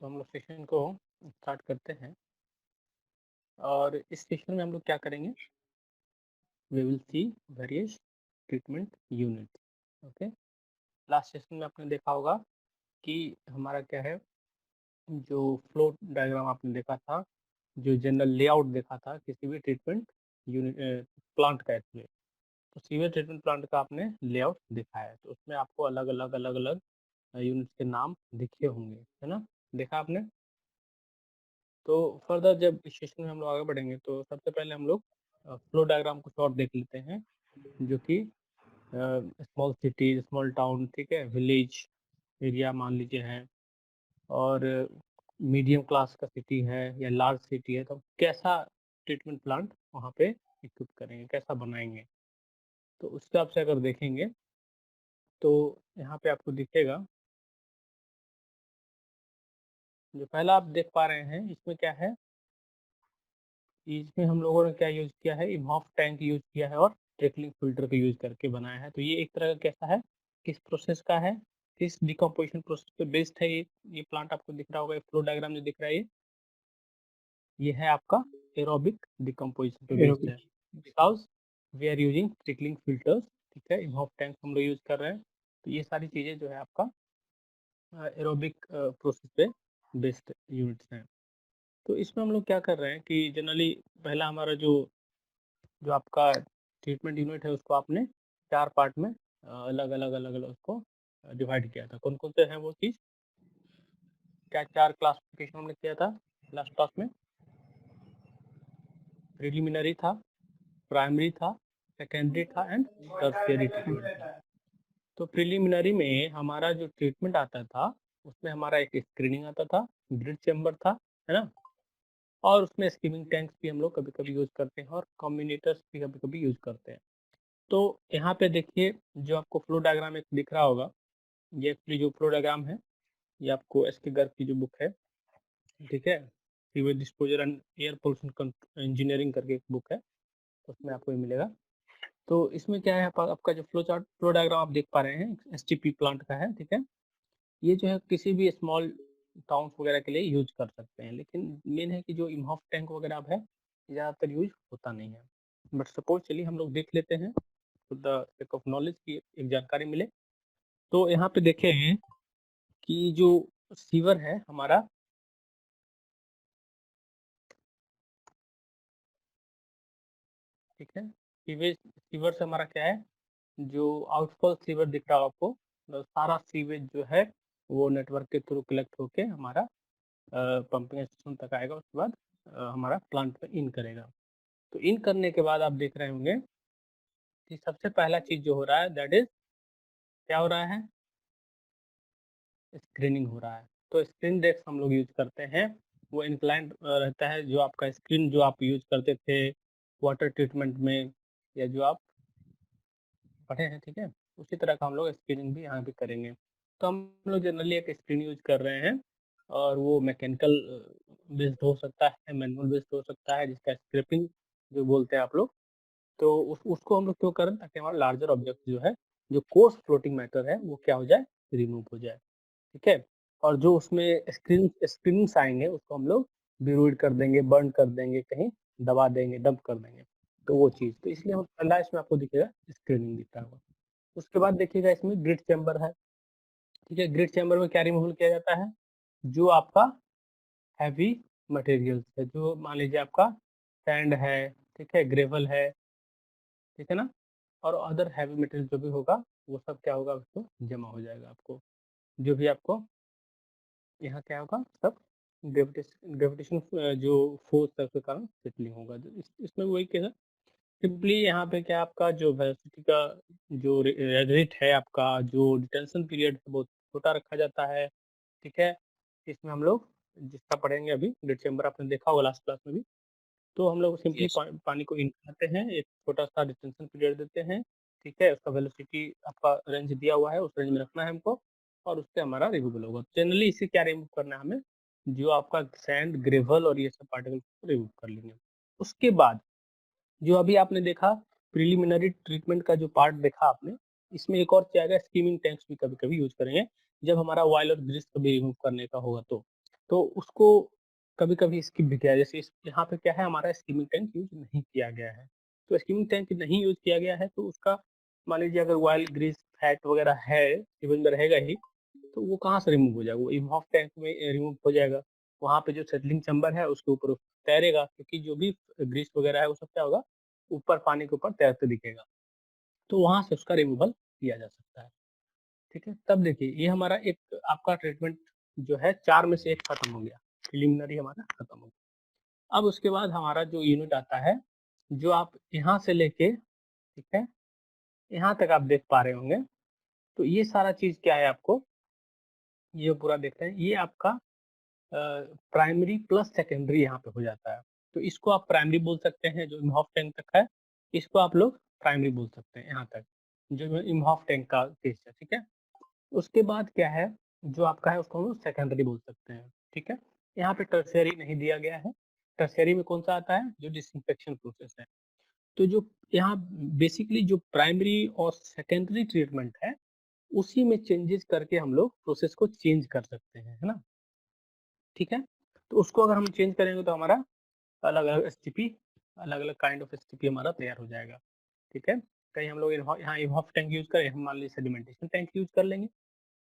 तो हम लोग सेशन को स्टार्ट करते हैं और इस सेशन में हम लोग क्या करेंगे, we will see various treatment unit. Okay, last session में आपने देखा होगा कि हमारा क्या है, जो फ्लो डायग्राम आपने देखा था, जो जनरल लेआउट देखा था किसी भी ट्रीटमेंट यूनिट प्लांट का। इसमें तो सीवेज ट्रीटमेंट प्लांट का आपने लेआउट देखा है, तो उसमें आपको अलग अलग अलग अलग यूनिट के नाम दिखे होंगे, है ना, देखा आपने। तो फर्दर जब इस सेशन में हम लोग आगे बढ़ेंगे तो सबसे पहले हम लोग फ्लो डायग्राम कुछ और देख लेते हैं, जो कि स्मॉल सिटी, स्मॉल टाउन, ठीक है, विलेज एरिया मान लीजिए है, और मीडियम क्लास का सिटी है या लार्ज सिटी है, तो कैसा ट्रीटमेंट प्लांट वहाँ पे इक्विप करेंगे, कैसा बनाएंगे। तो उस हिसाब से अगर देखेंगे तो यहाँ पे आपको दिखेगा, जो पहला आप देख पा रहे हैं इसमें क्या है, इसमें हम लोगों ने क्या यूज किया है, इमहॉफ टैंक यूज किया है और ट्रिकलिंग फिल्टर का यूज करके बनाया है। तो ये एक तरह का कैसा है, किस प्रोसेस का है, किस डिकम्पोजिशन प्रोसेस पे बेस्ड है ये प्लांट आपको दिख रहा होगा, फ्लो डायग्राम जो दिख रहा है ये है आपका एरोबिक डिकम्पोजिशन पे बेस्ड है, because we are using trickling filters, ठीक है, इमहॉफ टैंक हम लोग यूज कर रहे हैं। तो ये सारी चीजें जो है आपका एरोबिक प्रोसेस पे बेस्ड यूनिट्स हैं। तो इसमें हम लोग क्या कर रहे हैं कि जनरली पहला हमारा जो जो आपका ट्रीटमेंट यूनिट है उसको आपने 4 पार्ट में अलग अलग उसको डिवाइड किया था। कौन कौन से हैं वो चीज़, क्या 4 क्लासिफिकेशन हमने किया था लास्ट क्लास में? प्रिलिमिनरी था, प्राइमरी था, सेकेंडरी था एंड टर्शियरी ट्रीटमेंट था। तो प्रिलिमिनरी में हमारा जो ट्रीटमेंट आता था उसमें हमारा एक स्क्रीनिंग आता था, ग्रिड चेम्बर था, है ना, और उसमें स्कीमिंग टैंक्स भी हम लोग कभी कभी यूज करते हैं और कम्युनिटर्स भी कभी कभी यूज करते हैं। तो यहाँ पे देखिए, जो आपको फ्लो डायग्राम एक दिख रहा होगा, ये एक्चुअली जो फ्लो डायग्राम है ये आपको एस के गर्ग की जो बुक है, ठीक है, sewage disposal and air pollution engineering करके एक बुक है, उसमें आपको ये मिलेगा। तो इसमें क्या है, आपका जो फ्लो डायग्राम आप देख पा रहे हैं एसटीपी प्लांट का है, ठीक है। ये जो है किसी भी स्मॉल टाउन्स वगैरह के लिए यूज कर सकते हैं, लेकिन मेन है कि जो इमहॉफ टैंक वगैरह अब है ज़्यादातर यूज होता नहीं है। बट सपोज चलिए हम लोग देख लेते हैं, to the sake of knowledge की एक जानकारी मिले। तो यहाँ पे देखें कि जो सीवर है हमारा, ठीक है, सीवेज सीवर से हमारा क्या है, जो आउटफॉल सीवर दिख रहा है आपको, तो सारा सीवेज जो है वो नेटवर्क के थ्रू कलेक्ट होके हमारा पंपिंग स्टेशन तक आएगा, उसके बाद हमारा प्लांट में इन करेगा। तो इन करने के बाद आप देख रहे होंगे कि सबसे पहला चीज जो हो रहा है दैट इज, क्या हो रहा है, स्क्रीनिंग हो रहा है। तो स्क्रीन डेस्क हम लोग यूज करते हैं, वो इंक्लाइंट रहता है, जो आपका स्क्रीन जो आप यूज करते थे वाटर ट्रीटमेंट में या जो आप पढ़े हैं, ठीक है, उसी तरह का हम लोग स्क्रीनिंग भी यहाँ भी करेंगे। तो हम लोग जनरली एक स्क्रीन यूज कर रहे हैं और वो मैकेनिकल बेस्ड हो सकता है, मैनुअल बेस्ड हो सकता है, जिसका स्क्रिपिंग जो बोलते हैं आप लोग। तो उसको हम लोग क्यों करें, ताकि हमारा लार्जर ऑब्जेक्ट जो है, जो कोर्स फ्लोटिंग मैटर है, वो क्या हो जाए, रिमूव हो जाए, ठीक है। और जो उसमें स्क्रीन्स आएंगे उसको हम लोग डिरोइड कर देंगे, बर्न कर देंगे, कहीं दबा देंगे, डंप कर देंगे। तो वो चीज़, तो इसलिए हम पहला इसमें आपको दिखेगा स्क्रीनिंग दिखता होगा। उसके बाद देखिएगा इसमें ग्रिड चैम्बर है, ठीक है। ग्रिड चैम्बर में क्या रिमूवल किया जाता है, जो आपका हैवी मटेरियल्स है, जो मान लीजिए आपका सैंड है, ठीक है, ग्रेवल है, ठीक है ना, और अदर हैवी मटेरियल जो भी होगा वो सब क्या होगा, उसको जमा हो जाएगा। आपको जो भी आपको यहाँ क्या होगा, सब ग्रेविटेशन जो फोर्स है उसके कारण सेटलिंग होगा। तो इसमें वही कैसा, सिंपली यहाँ पे क्या आपका जो वेलोसिटी का जो रेट है, आपका जो डिटेंशन पीरियड है बहुत छोटा रखा जाता है, ठीक है। इसमें हम लोग जिसका पढ़ेंगे अभी, दिसंबर आपने देखा होगा लास्ट क्लास में भी। तो हम लोग सिंपली यस। पानी को इन करते हैं, एक छोटा सा डिटेंशन पीरियड देते हैं, ठीक है, उसका वेलोसिटी आपका रेंज दिया हुआ है, उस रेंज में रखना है हमको, और उससे हमारा रिमूवल होगा। जनरली इसे क्या रिमूव करना है हमें, जो आपका सैंड, ग्रेवल और ये सब पार्टिकल को रिमूव कर लेंगे। उसके बाद जो अभी आपने देखा प्रिलिमिनरी ट्रीटमेंट का जो पार्ट देखा आपने, इसमें एक और चीज आएगा, स्कीमिंग टैंक्स भी कभी कभी यूज करेंगे जब हमारा ऑयल और ग्रीस कभी रिमूव करने का होगा। तो तो उसको कभी-कभी स्किप भी किया, जैसे इस यहाँ पे क्या है, हमारा स्किमिंग टैंक यूज़ नहीं किया गया है। तो स्किमिंग टैंक नहीं यूज़ किया गया है, तो उसका मान लीजिए अगर ऑयल, ग्रीस, फैट वगैरह है, सिविल में रहेगा ही, तो वो कहाँ से रिमूव हो जाएगा? वो इम्होफ टैंक में रिमूव हो जाएगा। वहाँ पे जो सेटलिंग चैम्बर है उसके ऊपर वो तैरेगा, क्योंकि जो भी ग्रीस वगैरह है वो सब क्या होगा, ऊपर पानी के ऊपर तैरते दिखेगा। तो वहाँ से उसका रिमूवल किया जा सकता है। ठीक है? तब देखिए ये हमारा एक आपका ट्रीटमेंट जो है 4 में से 1 खत्म हो गया, प्रिलिमिनरी हमारा खत्म हो गया। अब उसके बाद हमारा जो यूनिट आता है, जो आप यहाँ से लेके, ठीक है, यहाँ तक आप देख पा रहे होंगे, तो ये सारा चीज़ क्या है आपको, ये पूरा देख रहे हैं, ये आपका प्राइमरी प्लस सेकेंडरी यहाँ पे हो जाता है। तो इसको आप प्राइमरी बोल सकते हैं, जो इम्हॉफ टैंक तक है, इसको आप लोग प्राइमरी बोल सकते हैं यहाँ तक, जो इम्हॉफ टैंक का केस है, ठीक है? उसके बाद क्या है, जो आपका है उसको हम लोग सेकेंडरी बोल सकते हैं, ठीक है? यहाँ पे टर्शियरी नहीं दिया गया है। टर्शियरी में कौन-सा आता है? जो डिसइंफेक्शन प्रोसेस है। तो जो यहाँ बेसिकली जो प्राइमरी और सेकेंडरी ट्रीटमेंट है, उसी में चेंजेस करके हम लोग प्रोसेस को चेंज कर सकते हैं, है ना? ठीक है? तो उसको अगर हम चेंज करेंगे तो हमारा अलग-अलग एसटीपी, अलग-अलग काइंड ऑफ एसटीपी हमारा तैयार हो जाएगा, ठीक है? कहीं हम लोग यहाँ इन्होफ टैंक यूज़ करें, हम मान लीजिए सेडिमेंटेशन टैंक यूज़ कर लेंगे,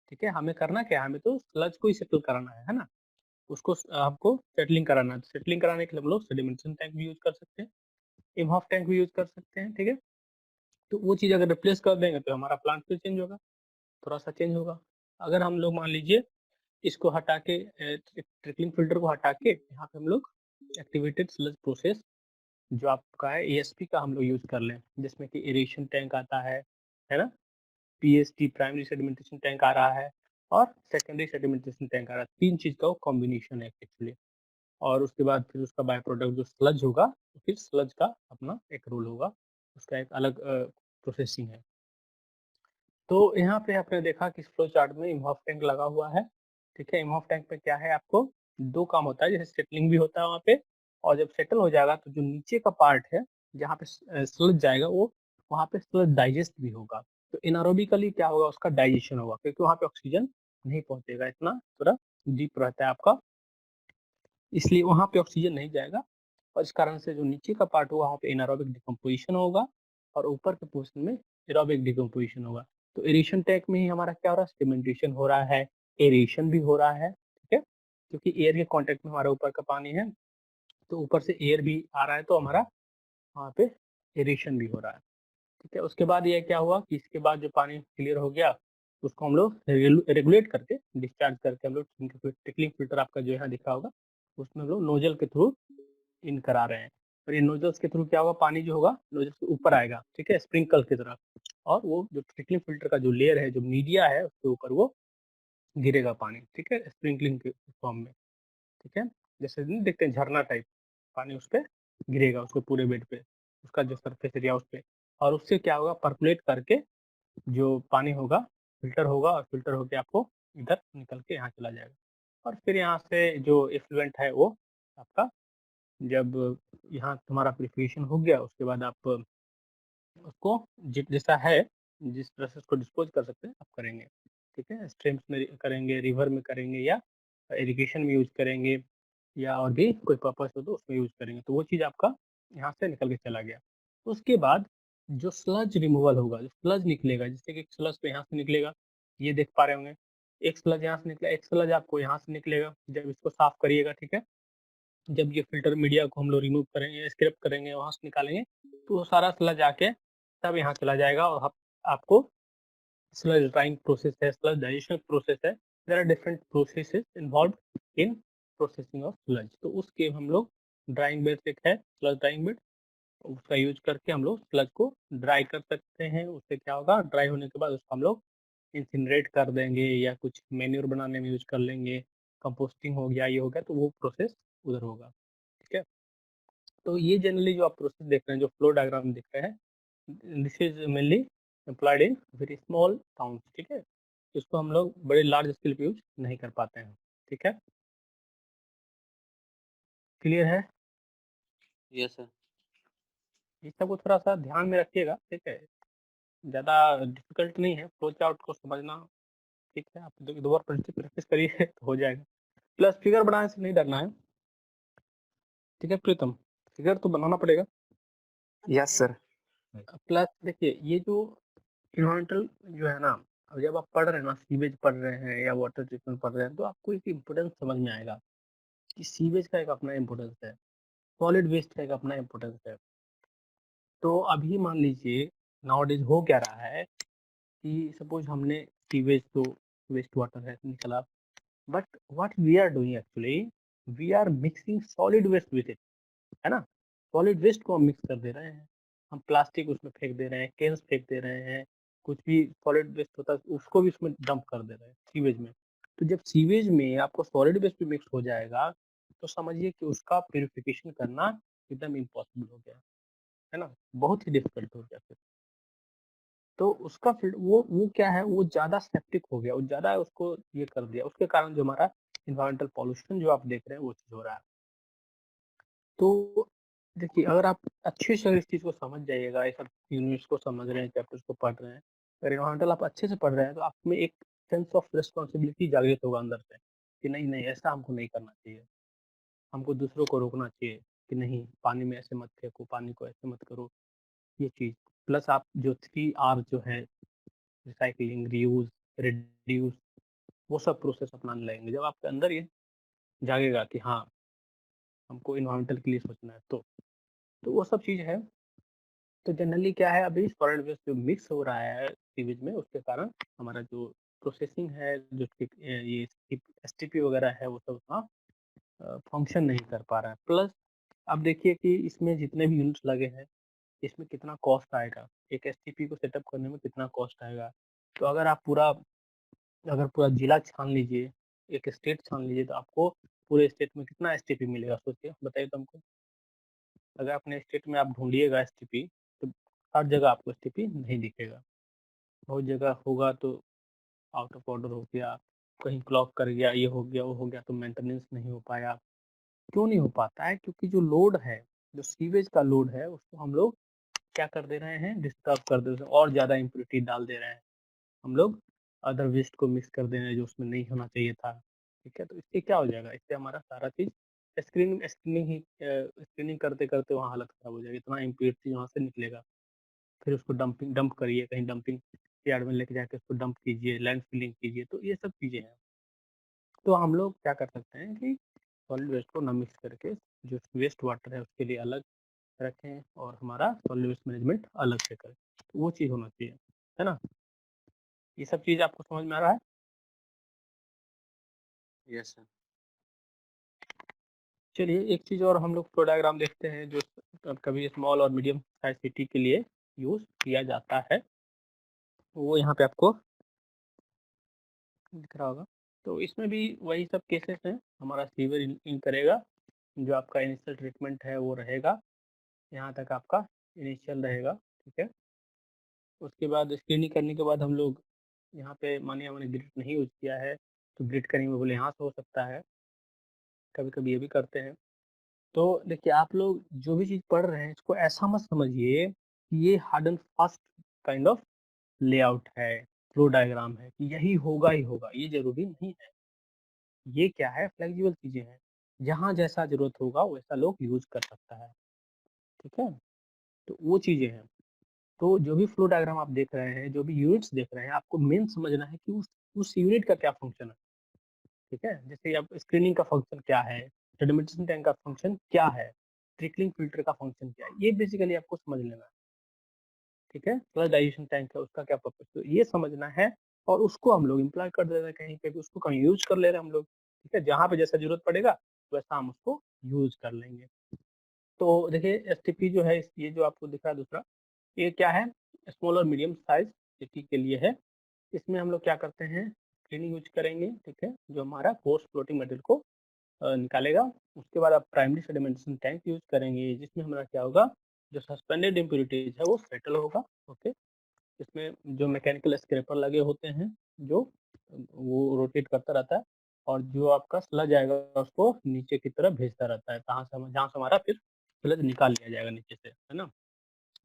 ठीक है? हमें करना क्या है? हमें तो स्लज को ही सेटल कराना है ना? उसको आपको सेटलिंग कराना है। सेटलिंग कराने के लिए हम लोग सेडिमेंटेशन टैंक भी यूज़ कर सकते हैं, इन्होफ टैंक भी यूज़ कर सकते हैं, ठीक है? तो वो चीज़ अगर रिप्लेस कर देंगे तो हमारा प्लांट फिर चेंज होगा, थोड़ा-सा चेंज होगा। अगर हम लोग मान लीजिए इसको हटा के ट्रिकलिंग फ़िल्टर को हटा के यहाँ पे हम लोग एक्टिवेटेड स्लज प्रोसेस जो आपका है एएसपी का हम लोग यूज़ कर लें, जिसमें कि एरेशन टैंक आता है ना? पीएसटी प्राइमरी सेडिमेंटेशन टैंक आ रहा है और सेकेंडरी सेडिमेंटेशन टैंक आ रहा है। 3 चीज़ का वो कॉम्बिनेशन है एक्चुअली, और उसके बाद फिर उसका बाय प्रोडक्ट जो स्लज होगा, तो फिर स्लज का अपना एक रोल होगा, उसका एक अलग प्रोसेसिंग है। तो यहाँ पे आपने देखा कि फ्लो चार्ट में इम्होफ टैंक लगा हुआ है, ठीक है? इम्होफ टैंक पे क्या है, आपको 2 काम होता है, जैसे सेटलिंग भी होता है वहाँ पे, और जब सेटल हो जाएगा तो जो नीचे का पार्ट है, जहाँ पे स्लज जाएगा, वो वहाँ पे स्लज डाइजेस्ट भी होगा। तो एनारोबिकली क्या होगा, उसका डाइजेशन होगा, क्योंकि वहाँ पे ऑक्सीजन नहीं पहुँचेगा, इतना थोड़ा डीप रहता है आपका, इसलिए वहाँ पे ऑक्सीजन नहीं जाएगा, और इस कारण से जो नीचे का पार्ट होगा, वहाँ पे एनारोबिक डिकम्पोज़िशन होगा और ऊपर के पोर्शन में एरोबिक डिकम्पोज़िशन होगा। तो एरेशन टैंक में ही हमारा क्या हो रहा है, सेडिमेंटेशन हो रहा है, एरेशन भी हो रहा है, ठीक है? क्योंकि एयर के कॉन्टैक्ट में हमारा ऊपर का पानी है, तो ऊपर से एयर भी आ रहा है, तो हमारा वहाँ पे एरेशन भी हो रहा है, ठीक है? उसके बाद ये क्या हुआ कि इसके बाद जो पानी क्लियर हो गया, उसको हम लोग रेगुलेट करके, डिस्चार्ज करके हम लोग ट्रिकलिंग फ़िल्टर आपका जो यहाँ दिखा होगा, उसमें हम लोग नोजल के थ्रू इन करा रहे हैं, और ये नोजल्स के थ्रू क्या होगा, पानी जो होगा नोजल से ऊपर आएगा, ठीक है, स्प्रिंकल की तरह, और वो जो ट्रिकलिंग फिल्टर का जो लेयर है, जो मीडिया है, उसके ऊपर वो गिरेगा पानी, ठीक है, स्प्रिंकलिंग के फॉर्म में, ठीक है, जैसे नहीं देखते हैं झरना टाइप, पानी उस पे गिरेगा, उसके पूरे बेड पे, उसका जो सरफेस एरिया उस पे, और उससे क्या होगा, परकुलेट करके जो पानी होगा फिल्टर होगा, और फिल्टर होके आपको इधर निकल के यहाँ चला जाएगा, और फिर यहाँ से जो इफ्लुएंट है वो आपका, जब यहाँ तुम्हारा प्रिपरेशन हो गया, उसके बाद आप उसको जैसा है, जिस तरह से उसको डिस्पोज कर सकते हैं आप करेंगे, ठीक है? स्ट्रीम्स में करेंगे, रिवर में करेंगे, या इरिगेशन में यूज़ करेंगे, या और भी कोई पर्पस हो तो उसमें यूज़ करेंगे, तो वो चीज़ आपका यहाँ से निकल के चला गया। उसके बाद जो स्लज रिमूवल होगा, जो स्लज निकलेगा, जैसे कि स्लज तो यहाँ से निकलेगा, ये देख पा रहे होंगे, एक स्लज यहाँ से निकला, एक स्लज आपको यहाँ से निकलेगा, जब इसको साफ करिएगा, ठीक है? जब ये फ़िल्टर मीडिया को हम लोग रिमूव करेंगे, स्क्रैप करेंगे, वहाँ से निकालेंगे, तो वो सारा स्लज आके तब यहाँ चला जाएगा, और आपको स्लज ड्राइंग प्रोसेस है, स्लज डाइजेशन प्रोसेस है। There are different processes involved in processing of sludge. तो उसके हम लोग ड्राइंग बेड एक है, स्लज ड्राइंग बेड, उसका यूज़ करके हम लोग स्लज को ड्राई कर सकते हैं। उससे क्या होगा, ड्राई होने के बाद उसको हम लोग इंसिनरेट कर देंगे, या कुछ मैन्योर बनाने में यूज़ कर लेंगे, कंपोस्टिंग हो गया, ये हो गया, तो वो प्रोसेस उधर होगा, ठीक है? तो ये जनरली जो आप प्रोसेस देख रहे हैं, जो फ्लो डायग्राम दिख रहे हैं, this is mainly employed in very small towns, ठीक है? इसको हम लोग बड़े लार्ज स्केल पे यूज नहीं कर पाते हैं, ठीक है? क्लियर है? Yes sir. ये सबको थोड़ा सा ध्यान में रखिएगा, ठीक है? ज़्यादा डिफिकल्ट नहीं है फ्लो चार्ट को समझना, ठीक है? आप दो बार प्रैक्टिस करिए तो हो जाएगा। प्लस फिगर बनाने से नहीं डरना है, ठीक है प्रीतम, फिगर तो बनाना पड़ेगा। Yes sir. प्लस देखिए ये जो इन्वायरमेंटल जो है ना, अब जब आप पढ़ रहे हैं ना, सीवेज पढ़ रहे हैं या वाटर ट्रीटमेंट पढ़ रहे हैं, तो आपको एक इम्पोर्टेंस समझ में आएगा कि सीवेज का एक अपना इम्पोर्टेंस है, सॉलिड वेस्ट का एक अपना इम्पोर्टेंस है। तो अभी मान लीजिए नाउअडेज हो क्या रहा है कि सपोज हमने सीवेज तो वेस्ट वाटर है निकला, but what we are doing actually, we are mixing solid waste with it, है ना, सॉलिड वेस्ट को हम मिक्स कर दे रहे हैं, हम प्लास्टिक उसमें फेंक दे रहे हैं, केन्स फेंक दे रहे हैं, कुछ भी सॉलिड वेस्ट होता है उसको भी उसमें डंप कर दे रहे हैं सीवेज में। तो जब सीवेज में आपको सॉलिड वेस्ट भी मिक्स हो जाएगा, तो समझिए कि उसका प्यूरिफिकेशन करना एकदम इम्पॉसिबल हो गया, है ना, बहुत ही डिफिकल्ट हो गया फिर। तो उसका फिर वो क्या है, वो ज़्यादा सेप्टिक हो गया, वो ज़्यादा उसको ये कर दिया, उसके कारण जो हमारा इन्वायरमेंटल पॉल्यूशन जो आप देख रहे हैं वो चीज़ हो रहा है। तो देखिए अगर आप अच्छे से इस चीज़ को समझ जाइएगा, ये सब यूनिट्स को समझ रहे हैं, चैप्टर्स को पढ़ रहे हैं, अगर एनवायरमेंटल आप अच्छे से पढ़ रहे हैं, तो आप में एक सेंस ऑफ रिस्पॉन्सिबिलिटी जागृत होगा अंदर से कि नहीं नहीं ऐसा हमको नहीं करना चाहिए, हमको दूसरों को रोकना चाहिए कि नहीं पानी में ऐसे मत फेंको, पानी को ऐसे मत करो, ये चीज़। प्लस आप जो 3R जो है, रिसाइकलिंग, रीयूज, रिड्यूस, वो सब प्रोसेस अपनाने लगेंगे जब आपके अंदर ये जागेगा कि हाँ हमको इन्वायरमेंटल के लिए सोचना है। तो वो सब चीज़ है। तो जनरली क्या है, अभी सॉलिड वेस्ट जो मिक्स हो रहा है सीवेज में, उसके कारण हमारा जो प्रोसेसिंग है, जो ये एसटीपी वगैरह है, वो सब उतना फंक्शन नहीं कर पा रहा है। प्लस अब देखिए कि इसमें जितने भी यूनिट्स लगे हैं, इसमें कितना कॉस्ट आएगा, एक एसटीपी को सेटअप करने में कितना कॉस्ट आएगा। तो अगर पूरा जिला छान लीजिए, एक स्टेट छान लीजिए, तो आपको पूरे स्टेट में कितना एसटीपी मिलेगा, सोचिए बताइए तो हमको। अगर अपने स्टेट में आप ढूंढिएगा एसटीपी, तो हर जगह आपको एसटीपी नहीं दिखेगा, बहुत जगह होगा तो आउट ऑफ ऑर्डर हो गया, कहीं क्लॉक कर गया, ये हो गया वो हो गया, तो मेंटेनेंस नहीं हो पाया। क्यों नहीं हो पाता है, क्योंकि जो लोड है, जो सीवेज का लोड है, उसको हम लोग क्या कर दे रहे हैं, डिस्टर्ब कर दे रहे हैं, और ज़्यादा इम्प्योरिटी डाल दे रहे हैं हम लोग, अदर वेस्ट को मिक्स कर दे रहे हैं जो उसमें नहीं होना चाहिए था। ठीक है, तो इससे क्या हो जाएगा, इससे हमारा सारा चीज़ स्क्रीनिंग करते करते वहाँ हालत खराब हो जाएगी, इतना इम्प्योरिटी वहाँ से निकलेगा। फिर उसको डंप करिए, कहीं डंपिंग यार्ड में लेके जाके उसको डंप कीजिए, लैंड फिलिंग कीजिए, तो ये सब चीज़ें हैं। तो हम लोग क्या कर सकते हैं कि सॉलिड वेस्ट को ना मिक्स करके जो वेस्ट वाटर है उसके लिए अलग रखें, और हमारा सॉलिड वेस्ट मैनेजमेंट अलग से करें, तो वो चीज़ होना चाहिए, है ना। ये सब चीज़ आपको समझ में आ रहा है? Yes sir. चलिए एक चीज़ और हम लोग फ्लो डायग्राम देखते हैं, जो कभी स्मॉल और मीडियम साइज सिटी के लिए यूज़ किया जाता है। वो यहाँ पे आपको दिख रहा होगा। तो इसमें भी वही सब केसेस हैं, हमारा सीवर इन करेगा, जो आपका इनिशियल ट्रीटमेंट है वो रहेगा, यहाँ तक आपका इनिशियल रहेगा, ठीक है। उसके बाद स्क्रीनिंग करने के बाद हम लोग यहाँ पे मानिए हमने ग्रिड नहीं यूज़ किया है, तो ग्रिड का रिमूवल यहाँ से हो सकता है, कभी-कभी ये भी करते हैं। तो देखिए आप लोग जो भी चीज़ पढ़ रहे हैं, इसको ऐसा मत समझिए कि ये hard and fast kind of layout है, फ्लो डायग्राम है कि यही होगा ही होगा, ये ज़रूरी नहीं है। ये क्या है, फ्लेक्सिबल चीज़ें हैं, जहाँ जैसा ज़रूरत होगा वैसा लोग यूज़ कर सकता है, ठीक है? तो वो चीज़ें हैं। तो जो भी फ्लो डायग्राम आप देख रहे हैं, जो भी यूनिट्स देख रहे हैं, आपको मेन समझना है कि उस यूनिट का क्या फंक्शन है, ठीक है? जैसे अब स्क्रीनिंग का फंक्शन क्या है, सेडिमेंटेशन टैंक का फंक्शन क्या है, ट्रिकलिंग फिल्टर का फंक्शन क्या है, ये बेसिकली आपको समझ लेना है, ठीक है? फ्लश डाइजेशन टैंक है, उसका क्या पर्पस है, तो ये समझना है, और उसको हम लोग इम्प्लॉय कर दे रहे हैं कहीं पे भी, उसको कहीं यूज़ कर ले रहे हैं हम लोग, ठीक है? जहाँ पे जैसा ज़रूरत पड़ेगा, वैसा हम उसको यूज़ कर लेंगे। तो देखिए एसटीपी जो है, ये जो आपको दिख रहा है दूसरा, ये क्या है, स्मॉल और मीडियम साइज सिटी के लिए है। इसमें हम लोग क्या करते हैं, क्लीनिंग यूज करेंगे, ठीक है, जो हमारा कोर्स फ्लोटिंग मटेरियल को निकालेगा। उसके बाद आप प्राइमरी सेडिमेंटेशन टैंक यूज करेंगे, जिसमें हमारा क्या होगा, जो सस्पेंडेड इम्प्योरिटीज है वो सेटल होगा, ओके। इसमें जो मैकेनिकल स्क्रैपर लगे होते हैं, जो वो रोटेट करता रहता है, और जो आपका स्लज आएगा उसको नीचे की तरफ भेजता रहता है, जहाँ से हमारा फिर स्लज निकाल लिया जाएगा नीचे से, है ना,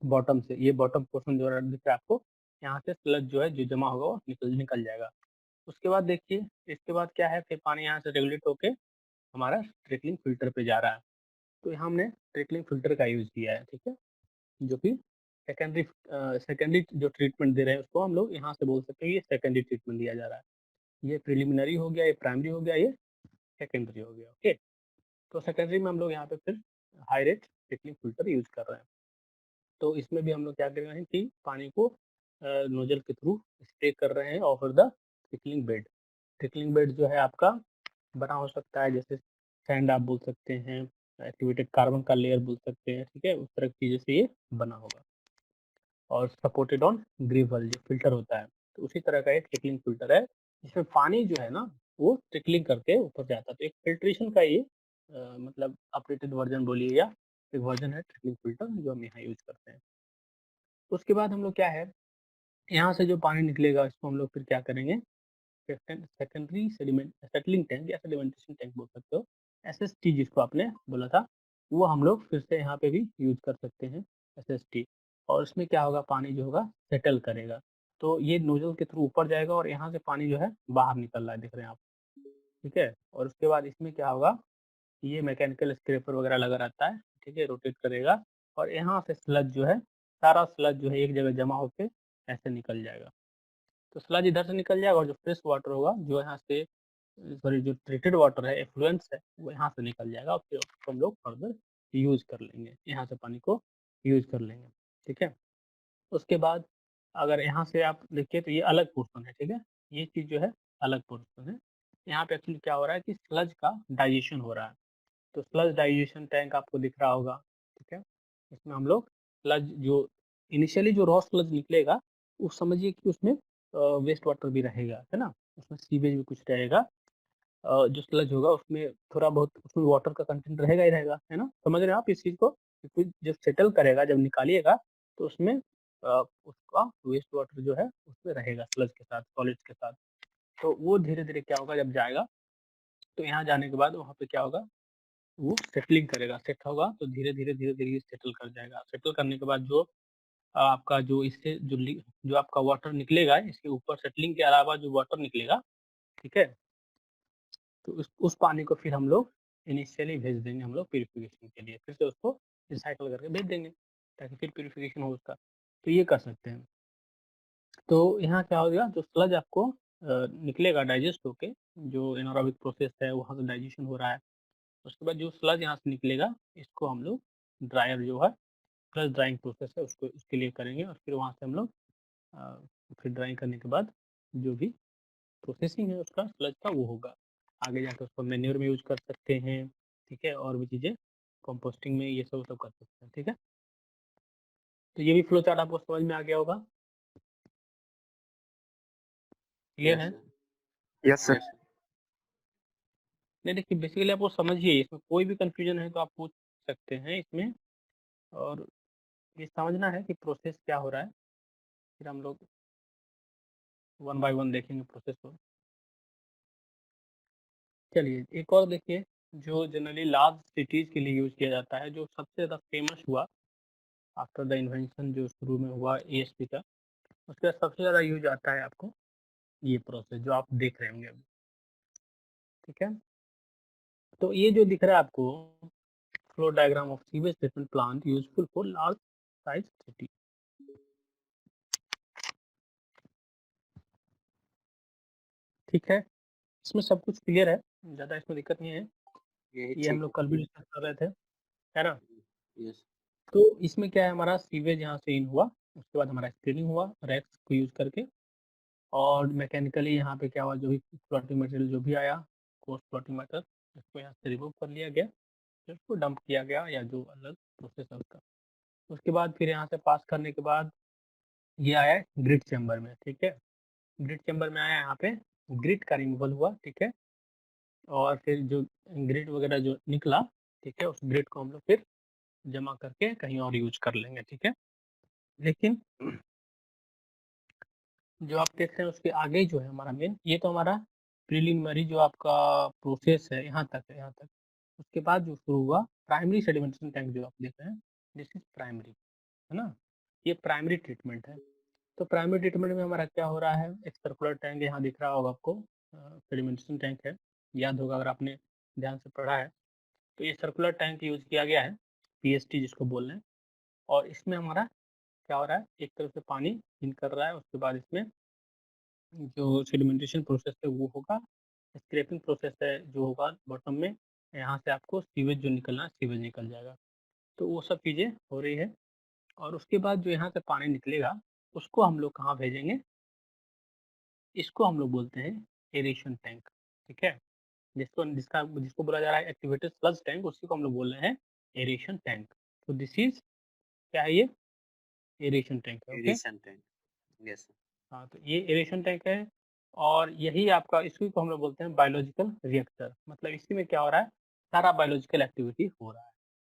बॉटम से। ये बॉटम पोर्शन जो दिख रहा है आपको, यहाँ से स्लज जो है जो जमा होगा वो निकल निकल जाएगा। उसके बाद देखिए, इसके बाद क्या है, फिर पानी यहाँ से रेगुलेट होके हमारा ट्रिकलिंग फिल्टर पे जा रहा है। तो यहाँ हमने ट्रिकलिंग फिल्टर का यूज़ किया है, ठीक है? जो कि सेकेंडरी जो ट्रीटमेंट दे रहे हैं उसको हम लोग यहाँ से बोल सकते हैं ये सेकेंडरी ट्रीटमेंट दिया जा रहा है। ये प्रिलिमिनरी हो गया, ये प्राइमरी हो गया, ये सेकेंडरी हो गया, ओके? तो सेकेंडरी में हम लोग यहाँ पे फिर high rate trickling filter use कर रहे हैं। तो इसमें भी हम लोग क्या कर रहे हैं कि पानी को नोजल के थ्रू स्प्रे कर रहे हैं over the trickling bed. Trickling bed जो है आपका बना हो सकता है, जैसे सैंड आप बोल सकते हैं, एक्टिवेटेड कार्बन का लेयर बोल सकते हैं, ठीक है? उस तरह की चीज़ों से ये बना होगा और सपोर्टेड ऑन ग्रीवल जो फ़िल्टर होता है, तो उसी तरह का एक ट्रिकलिंग फ़िल्टर है, जिसमें पानी जो है ना, वो ट्रिकलिंग करके ऊपर जाता है। तो एक फ़िल्ट्रेशन का ये मतलब अपडेटेड वर्ज़न बोलिए या एक वर्ज़न है ट्रिकलिंग फ़िल्टर जो हम यहाँ यूज़ करते हैं। उसके बाद हम लोग क्या है, यहाँ से जो पानी निकलेगा इसको हम लोग फिर क्या करेंगे, सेकेंडरी सेटलिंग टैंक या सेडिमेंटेशन टैंक बोल सकते हो, एसएसटी जिसको आपने बोला था, वो हम लोग फिर से यहाँ पे भी यूज़ कर सकते हैं, एसएसटी। और इसमें क्या होगा, पानी जो होगा सेटल करेगा। तो ये नोजल के थ्रू ऊपर जाएगा और यहाँ से पानी जो है बाहर निकल रहा है, दिख रहे हैं आप, ठीक है? और उसके बाद इसमें क्या होगा, ये मैकेनिकल स्क्रैपर वगैरह लगा रहता है, ठीक है? रोटेट करेगा और यहाँ से स्लज जो है, सारा स्लज जो है एक जगह जमा होके ऐसे निकल जाएगा। तो स्लज इधर से निकल जाएगा और जो फ्रेश वाटर होगा, जो यहाँ से सॉरी जो ट्रीटेड वाटर है, एफ्लुएंस है, वो यहाँ से निकल जाएगा और फिर उसको हम लोग फर्दर यूज़ कर लेंगे, यहाँ से पानी को यूज़ कर लेंगे, ठीक है? उसके बाद अगर यहाँ से आप देखिए तो ये अलग पोर्शन है, ठीक है? ये चीज़ जो है अलग पोर्शन है। यहाँ पे एक्चुअली क्या हो रहा है कि स्लज का डाइजेशन हो रहा है। तो स्लज डाइजेशन टैंक आपको दिख रहा होगा, ठीक है? इसमें हम लोग स्लज जो इनिशियली जो रॉ स्लज निकलेगा, वो समझिए कि उसमें वेस्ट वाटर भी रहेगा, है ना? उसमें सीवेज भी कुछ रहेगा। जो स्लज होगा उसमें थोड़ा बहुत उसमें वाटर का कंटेंट रहेगा ही रहेगा, है ना? समझ रहे हैं आप इस चीज़ को? कि कुछ जब सेटल करेगा, जब निकालिएगा तो उसमें उसका वेस्ट वाटर जो है उसमें रहेगा स्लज के साथ, सॉलिड्स के साथ। तो वो धीरे-धीरे क्या होगा, जब जाएगा तो यहाँ जाने के बाद वहाँ पे क्या होगा, वो सेटलिंग करेगा, सेट होगा तो धीरे-धीरे, धीरे-धीरे ये सेटल कर जाएगा। सेटल करने के बाद जो आपका जो इससे जो आपका वाटर निकलेगा, इसके ऊपर सेटलिंग के अलावा जो वाटर निकलेगा, ठीक है? तो उस पानी को फिर हम लोग इनिशियली भेज देंगे हम लोग प्यूरिफिकेशन के लिए, फिर से उसको रिसाइकल करके भेज देंगे, ताकि फिर प्यूरिफिकेशन हो उसका। तो ये कर सकते हैं। तो यहाँ क्या हो गया, जो स्लज आपको निकलेगा डाइजेस्ट होके, जो एनारोबिक प्रोसेस है वहाँ से डाइजेशन हो रहा है। उसके बाद जो स्लज यहाँ से निकलेगा, इसको हम लोग ड्रायर जो है, स्लज ड्राइंग प्रोसेस है उसको उसके लिए करेंगे और फिर वहाँ से हम लोग अ, फिर ड्राइंग करने के बाद जो भी प्रोसेसिंग है उसका स्लज का वो होगा। आगे जाके उसको मैन्योर में यूज़ कर सकते हैं, ठीक है? और भी चीज़ें कंपोस्टिंग में ये सब कर सकते हैं, ठीक है? तो ये भी फ्लो चार्ट आपको समझ में आ गया होगा, क्लियर यस है? Sir. Yes sir. Yes sir. नहीं देखिए, बेसिकली आप वो समझिए, इसमें कोई भी कन्फ्यूजन है तो आप पूछ सकते हैं इसमें, और ये समझना है कि प्रोसेस क्या हो रहा है, फिर हम लोग वन बाय वन देखेंगे प्रोसेस को। चलिए एक और देखिए, जो जनरली लार्ज सिटीज़ के लिए यूज़ किया जाता है, जो सबसे ज़्यादा फेमस हुआ आफ्टर द इन्वेंशन, जो शुरू में हुआ एएसपी का, उसका सबसे ज़्यादा यूज़ आता है आपको ये प्रोसेस जो आप देख रहे होंगे अभी, ठीक है? तो ये जो दिख रहा है आपको flow diagram of sewage treatment plant useful for large size city, ठीक है? इसमें सब कुछ क्लियर है, ज़्यादा इसमें दिक्कत नहीं है। यही ये हम ठीक लोग है। कल भी डिस्कस कर रहे थे, है ना? यस। तो इसमें क्या है, हमारा सीवेज यहाँ से इन हुआ, उसके बाद हमारा स्क्रीनिंग हुआ रैक्स को यूज़ करके, और मैकेनिकली यहाँ पे क्या हुआ, जो भी फ्लोटिंग मटेरियल जो भी आया, कोर्स फ्लोटिंग मैटर, इसको यहाँ से रिमूव कर लिया गया, फिर उसको डंप किया गया या जो अलग प्रोसेस है उसका। उसके बाद फिर यहाँ से पास करने के बाद ये आया ग्रिड चैम्बर में, ठीक है? ग्रिड चैम्बर में आया, यहाँ पे ग्रिड का रिमूवल हुआ, ठीक है? और फिर जो ग्रिड वगैरह जो निकला, ठीक है? उस ग्रिड को हम लोग फिर जमा करके कहीं और यूज़ कर लेंगे, ठीक है? लेकिन जो आप देख रहे हैं उसके आगे जो है हमारा मेन, ये तो हमारा प्रिलिमिनरी जो आपका प्रोसेस है, यहाँ तक है, यहाँ तक। उसके बाद जो शुरू हुआ प्राइमरी सेडिमेंटेशन टैंक जो आप देख रहे हैं, दिस इज प्राइमरी, है ना? ये प्राइमरी ट्रीटमेंट है। तो प्राइमरी ट्रीटमेंट में हमारा क्या हो रहा है, एक सर्कुलर टैंक यहाँ दिख रहा होगा आपको, सेडिमेंटेशन टैंक है, याद होगा अगर आपने ध्यान से पढ़ा है। तो ये सर्कुलर टैंक यूज़ किया गया है, पीएसटी जिसको बोल रहे हैं, और इसमें हमारा क्या हो रहा है, एक तरफ से पानी इन कर रहा है, उसके बाद इसमें जो सेडिमेंटेशन प्रोसेस है वो होगा, स्क्रैपिंग प्रोसेस है जो होगा बॉटम में, यहाँ से आपको सीवेज जो निकलना है सीवेज निकल जाएगा। तो वो सब चीज़ें हो रही है, और उसके बाद जो यहाँ से पानी निकलेगा उसको हम लोग कहाँ भेजेंगे, इसको हम लोग बोलते हैं एरेशन टैंक, ठीक है। जिसको बोला जा रहा है एक्टिवेटेड स्लज टैंक, उसी को हम लोग बोल रहे हैं एरेशन टैंक। तो दिस इज क्या है, ये एरेशन टैंक है, okay. Aeration tank, yes sir. हाँ, तो ये एरेशन टैंक है, और यही आपका, इसी को हम लोग बोलते हैं बायोलॉजिकल रिएक्टर। मतलब इसी में क्या हो रहा है, सारा बायोलॉजिकल एक्टिविटी हो रहा है।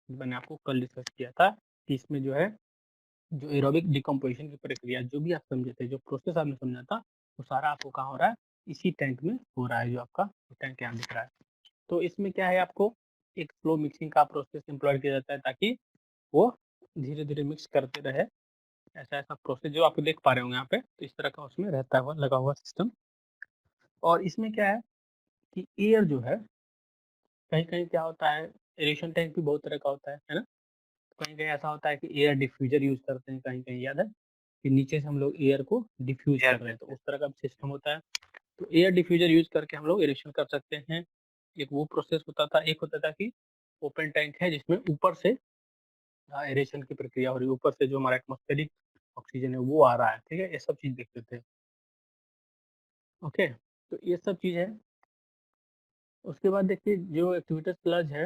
मैंने आपको कल डिस्कस किया था कि इसमें जो है, जो एरोबिक डिकम्पोजिशन की प्रक्रिया जो भी आप समझे थे, जो प्रोसेस आपने समझा था, वो सारा आपको कहाँ हो रहा है, इसी टैंक में हो रहा है, जो आपका टैंक यहाँ दिख रहा है। तो इसमें क्या है, आपको एक फ्लो मिक्सिंग का प्रोसेस एम्प्लॉय किया जाता है, ताकि वो धीरे धीरे मिक्स करते रहे। ऐसा ऐसा प्रोसेस जो आप देख पा रहे होंगे यहाँ पे, तो इस तरह का उसमें रहता हुआ लगा हुआ सिस्टम। और इसमें क्या है कि एयर जो है, कहीं कहीं क्या होता है, एरेशन टैंक भी बहुत तरह का होता है ना। कहीं कहीं ऐसा होता है कि एयर डिफ्यूजर यूज करते हैं, कहीं कहीं याद है कि नीचे से हम लोग एयर को डिफ्यूज कर रहे हैं, तो उस तरह का सिस्टम होता है। तो एयर डिफ्यूजर यूज करके हम लोग एरेशन कर सकते हैं। एक वो प्रोसेस होता था, एक होता था कि ओपन टैंक है, जिसमें ऊपर से एरेशन की प्रक्रिया हो रही है, ऊपर से जो हमारा एटमॉस्फेरिक ऑक्सीजन है वो आ रहा है, ठीक है। ये सब चीज देखते थे, ओके। तो ये सब चीज है। उसके बाद देखिए, जो एक्टिवेटर स्लज है,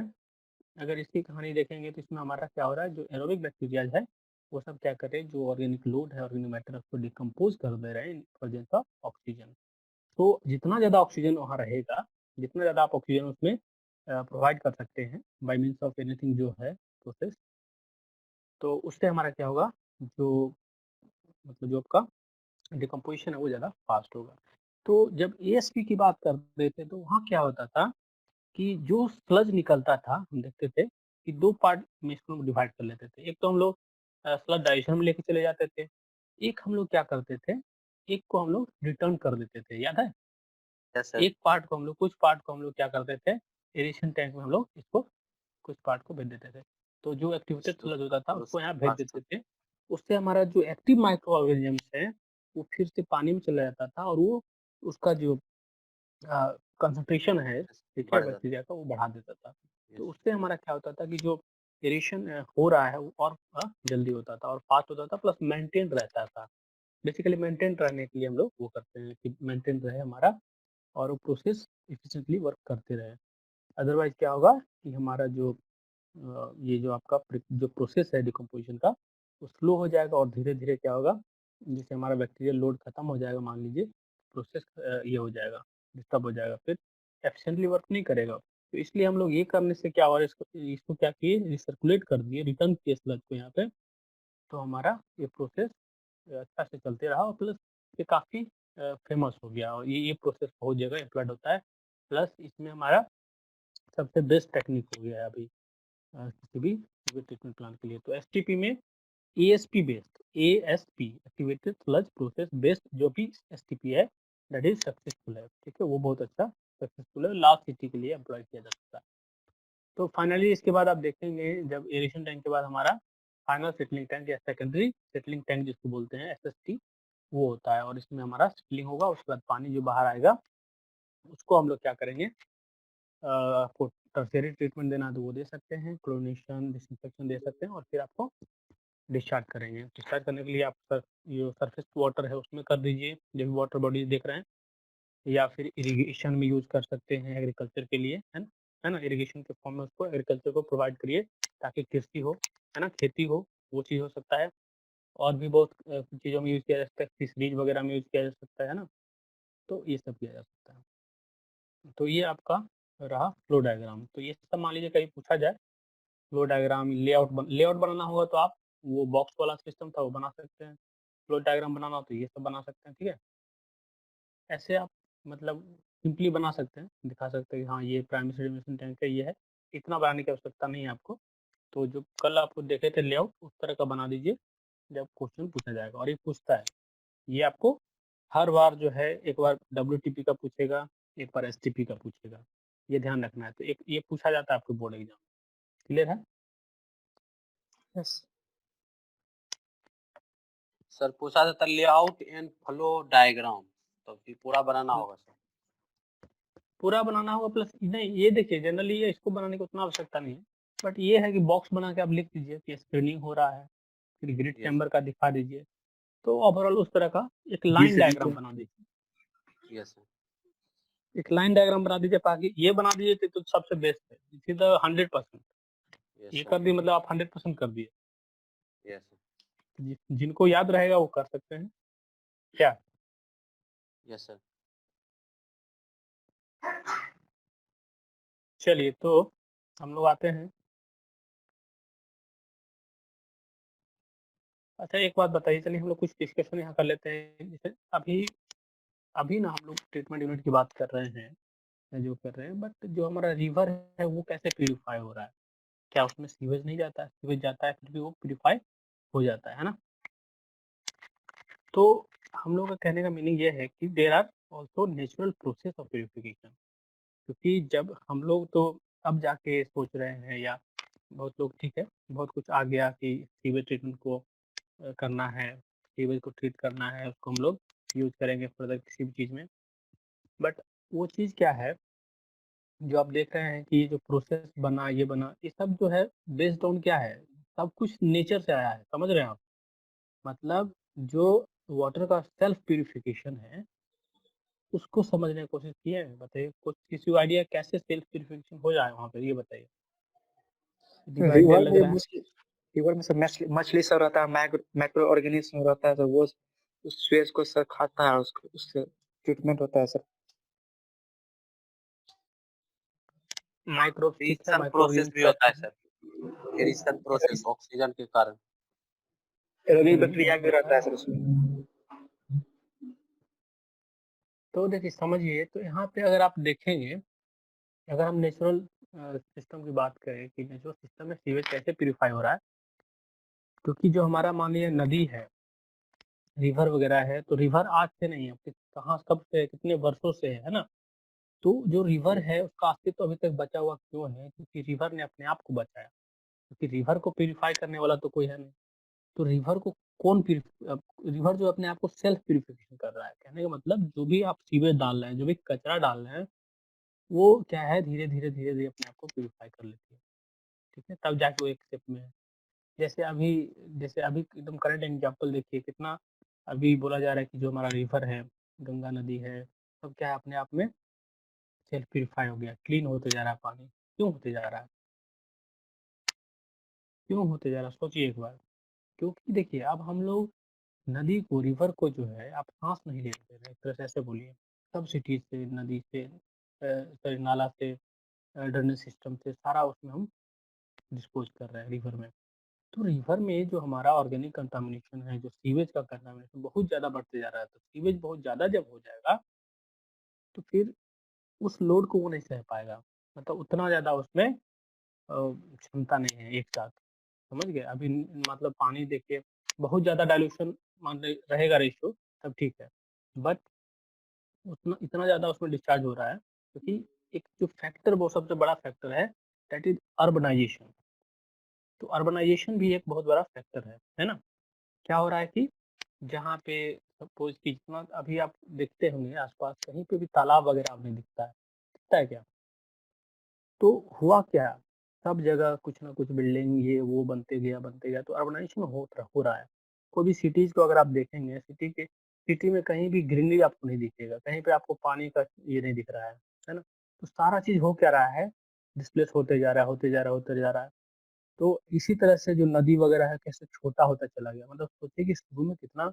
अगर इसकी कहानी देखेंगे तो इसमें हमारा क्या हो रहा है, जो एरोबिक बैक्टीरियाज है वो सब क्या कर रहे हैं, जो ऑर्गेनिक लोड है, ऑर्गेनिक मैटर, उसको डिकम्पोज कर दे रहे हैं इन प्रेजेंस ऑफ ऑक्सीजन। तो जितना ज़्यादा ऑक्सीजन वहाँ रहेगा, जितना ज़्यादा आप ऑक्सीजन उसमें प्रोवाइड कर सकते हैं बाय मीन्स ऑफ एनीथिंग जो है प्रोसेस, तो उससे हमारा क्या होगा, जो मतलब जो आपका डिकम्पोजिशन है वो ज़्यादा फास्ट होगा। तो जब एएसपी की बात करते थे, तो वहाँ क्या होता था कि जो स्लज निकलता था, हम देखते थे कि 2 पार्ट में इसको हम डिवाइड कर लेते थे। एक तो हम लोग स्लज डाइजेशन में लेके चले जाते थे, एक हम लोग क्या करते थे, एक को हम लोग रिटर्न कर देते थे, याद है? Yes sir. एक पार्ट को हम लोग, कुछ पार्ट को हम लोग क्या करते थे, एरेशन टैंक में हम लोग इसको कुछ पार्ट को भेज देते थे। तो जो एक्टिवेटेड तो स्लज होता था तो उसको यहाँ भेज फास्ट, देते थे। उससे हमारा जो एक्टिव माइक्रो ऑर्गेनिजम्स है, वो फिर से पानी में चला जाता था, और वो उसका जो कंसंट्रेशन है, ठीक है, बढ़ जाता बैक्टीरिया का, वो बढ़ा देता था। है। तो यस। उससे हमारा क्या होता था कि जो एरेशन हो रहा है वो और जल्दी होता था और फास्ट होता था, प्लस मेंटेन रहता था। बेसिकली मेंटेन रहने के लिए हम लोग वो करते हैं कि मेंटेन रहे हमारा, और वो प्रोसेस एफिशिएंटली वर्क करते रहे। अदरवाइज क्या होगा कि हमारा जो ये जो आपका जो प्रोसेस है डिकम्पोजिशन का, वो स्लो हो जाएगा, और धीरे धीरे क्या होगा, जैसे हमारा बैक्टीरियल लोड खत्म हो जाएगा, मान लीजिए, प्रोसेस ये हो जाएगा, डिस्टर्ब हो जाएगा, फिर एफिशिएंटली वर्क नहीं करेगा। तो इसलिए हम लोग ये करने से क्या हुआ, इसको इसको क्या किए, रिसर्कुलेट कर दिए, रिटर्न किए स्लज को यहाँ पे। तो हमारा ये प्रोसेस अच्छा से चलते रहा, और प्लस ये काफ़ी फेमस हो गया, और ये प्रोसेस बहुत जगह एप्लाइड होता है। प्लस इसमें हमारा सबसे बेस्ट टेक्निक हो गया है अभी किसी भी ट्रीटमेंट प्लान के लिए। तो एसटीपी में ASP based, ASP activated sludge process based जो भी एसटीपी है, दैट इज सक्सेसफुल है, ठीक है, वो बहुत अच्छा सक्सेसफुल है, लार्ज सिटी के लिए एम्प्लॉय किया जा सकता है। तो फाइनली इसके बाद आप देखेंगे, जब एरेशन टैंक के बाद हमारा फाइनल सेटलिंग टैंक या सेकेंडरी सेटलिंग टैंक जिसको बोलते हैं, एसएसटी, वो होता है, और इसमें हमारा सेटलिंग होगा। उसके बाद पानी जो बाहर आएगा उसको हम लोग क्या करेंगे, आपको टर्शियरी ट्रीटमेंट देना है तो वो दे सकते हैं, क्लोरीनेशन, डिसइंफेक्शन दे सकते हैं, और फिर आपको डिस्चार्ज करेंगे। डिस्चार्ज करने के लिए आप जो सरफेस वाटर है उसमें कर दीजिए, जो भी वाटर बॉडीज देख रहे हैं, या फिर इरिगेशन में यूज़ कर सकते हैं एग्रीकल्चर के लिए, है ना, इरिगेशन के फॉर्म में उसको एग्रीकल्चर को प्रोवाइड करिए, ताकि कृषि हो, है ना, खेती हो, वो चीज़ हो सकता है। और भी बहुत चीज़ों में यूज़ किया जा सकता है, फिशरीज वगैरह में यूज़ किया जा सकता है ना, तो ये सब किया जा सकता है। तो ये आपका रहा फ्लो डायग्राम। तो ये सब मान लीजिए कहीं पूछा जाए, फ्लो डायग्राम, लेआउट बनाना होगा तो आप वो बॉक्स वाला सिस्टम था वो बना सकते हैं, फ्लो डायग्राम बनाना हो तो ये सब बना सकते हैं, ठीक है। ऐसे आप मतलब सिंपली बना सकते हैं, दिखा सकते हैं कि हाँ ये प्राइमरी सेडिमेशन टैंक है, ये है। इतना बनाने की आवश्यकता नहीं है आपको। तो जो कल आपको देखे थे लेआउट, उस तरह का बना दीजिए जब क्वेश्चन पूछा जाएगा, और ये पूछता है। ये आपको हर बार जो है एक बार WTP का पूछेगा, एक बार STP का पूछेगा, ये ध्यान रखना है। तो एक ये पूछा जाता है आपके बोर्ड एग्जाम। क्लियर है? यस सर पूछा जाता लेआउट एंड फ्लो डायग्राम, तो फिर पूरा बनाना होगा सर। पूरा बनाना होगा प्लस नहीं, ये देखिए जनरली ये इसको बनाने की उतना आवश्यकता नहीं है, बट ये है कि बॉक्स बना के आप लिख दीजिए कि स्क्रीनिंग हो रहा है, फिर ग्रिड यस चैम्बर का दिखा दीजिए, तो ओवरऑल उस तरह का एक लाइन डायग्राम बना दीजिए। Yes sir. एक लाइन डायग्राम बना दीजिए, बाकी ये बना दीजिए तो सबसे बेस्ट है। This is the 100%। यस ये सर। कर दिए मतलब आप 100% कर दिए। Yes sir. जिनको याद रहेगा वो कर सकते हैं क्या? Yes sir. चलिए तो हम लोग आते हैं। अच्छा एक बात बताइए, चलिए हम लोग कुछ डिस्कशन यहाँ कर लेते हैं। जैसे अभी अभी ना हम लोग ट्रीटमेंट यूनिट की बात कर रहे हैं या जो कर रहे हैं, बट जो हमारा रिवर है वो कैसे प्यूरिफाई हो रहा है? क्या उसमें सीवेज नहीं जाता है? सीवेज जाता है फिर भी वो प्यूरिफाई हो जाता है ना? तो हम लोग का कहने का मीनिंग ये है कि there are also natural process of purification. क्योंकि जब हम लोग तो अब जाके सोच रहे हैं, या बहुत लोग ठीक है, बहुत कुछ आ गया कि सीवेज ट्रीटमेंट को करना है, सीवेज को ट्रीट करना है, उसको हम लोग यूज करेंगे फर्दर किसी भी चीज़ में। बट वो चीज़ क्या है जो आप देख रहे हैं कि ये जो प्रोसेस बना, ये बना, ये सब जो है बेस्ड ऑन क्या है? सब कुछ नेचर से आया है, समझ रहे हैं आप? मतलब जो वाटर का सेल्फ प्यूरिफिकेशन है उसको समझने की कोशिश किए हैं? बताइए कुछ, किसी को आइडिया कैसे सेल्फ प्यूरिफिकेशन हो जाए वहाँ पे, ये बताइए। किसी को आइडिया रिवर लग में रहा है? मछली रिवर में सब मछली मछली सब रहता है, माइक्रो ऑर्गेनिज्म रहता है सर, वो उस स्वेज को सर खाता है, उसको उससे ट्रीटमेंट होता है सर। माइक्रोब्स ठीक है, फिक्शन माइक्रो प्रोसेस ऑर्गेनिज्म भी होता है रहते हैं। सर। फिक्शन प्रोसेस ऑक्सीजन के कारण। रवि चलिए बैक्टीरिया बहुत भी रहता अच्छा। है सर उसमें। तो देखिए समझिए, तो यहाँ पे अगर आप देखेंगे, अगर हम नेचुरल सिस्टम की बात करें कि नेचुरल सिस्टम में सीवेज कैसे प्यूरिफाई हो रहा है, क्योंकि जो हमारा मान लीजिए नदी है, रिवर वगैरह है, तो रिवर आज से नहीं है, कहाँ कब से, कितने वर्षों से है ना? तो जो रिवर है उसका अस्तित्व अभी तक बचा हुआ क्यों है? क्योंकि रिवर ने अपने आप को बचाया। क्योंकि रिवर को प्यूरिफाई करने वाला तो कोई है नहीं। तो रिवर को कौन रिवर जो अपने आप को सेल्फ प्यूरिफिकेशन कर रहा है, कहने का मतलब जो भी आप सीवेज डाल रहे हैं, जो भी कचरा डाल रहे हैं, वो क्या है, धीरे धीरे धीरे धीरे अपने आप को प्यूरिफाई कर लेती है। ठीक है, तब जाके वो एक स्टेप में है। जैसे अभी जैसे अभी एकदम करंट एग्जाम्पल देखिए, कितना अभी बोला जा रहा है कि जो हमारा रिवर है, गंगा नदी है, सब क्या है अपने आप में सेल्फ प्यूरिफाई हो गया, क्लीन होते जा रहा है पानी। क्यों होते जा रहा है? क्यों होते जा रहा है, सोचिए एक बार। क्योंकि देखिए अब हम लोग नदी को, रिवर को जो है आप सांस नहीं ले रहे हैं, एक तरह से ऐसे बोलिए। सब सिटी से, नदी से, सॉरी नाला से, ड्रेनेज सिस्टम से, सारा उसमें हम डिस्पोज कर रहे हैं रिवर में। तो रिवर में जो हमारा ऑर्गेनिक कंटामिनेशन है, जो सीवेज का कंटामिनेशन बहुत ज़्यादा बढ़ते जा रहा है, तो सीवेज बहुत ज़्यादा जब हो जाएगा तो फिर उस लोड को वो नहीं सह पाएगा। मतलब उतना ज़्यादा उसमें क्षमता नहीं है एक साथ, समझ गए? अभी मतलब पानी देखिए, बहुत ज़्यादा डाइल्यूशन मान ले रहेगा रेशियो, तब ठीक है। बट उतना इतना ज़्यादा उसमें डिस्चार्ज हो रहा है क्योंकि एक जो फैक्टर, वो सबसे बड़ा फैक्टर है, दैट इज़ अर्बनाइजेशन। तो अर्बनाइजेशन भी एक बहुत बड़ा फैक्टर है ना? क्या हो रहा है कि जहाँ पे सपोज कि जितना अभी आप देखते होंगे आस-पास कहीं पे भी तालाब वगैरह आपने दिखता है क्या? तो हुआ क्या? सब जगह कुछ ना कुछ बिल्डिंग ये वो बनते गया, तो अर्बनाइजेशन हो रहा है। कोई भी सिटीज़ को अगर आप देखेंगे, सिटी में कहीं भी ग्रीनरी आपको नहीं दिखेगा, कहीं पे आपको पानी का ये नहीं दिख रहा है ना? तो सारा चीज़ हो क्या रहा है, डिस्प्लेस होते जा रहा है, होते जा रहा है, होते जा रहा है। तो इसी तरह से जो नदी वगैरह है कैसे छोटा होता चला गया, मतलब सोचिए कि शुरू में कितना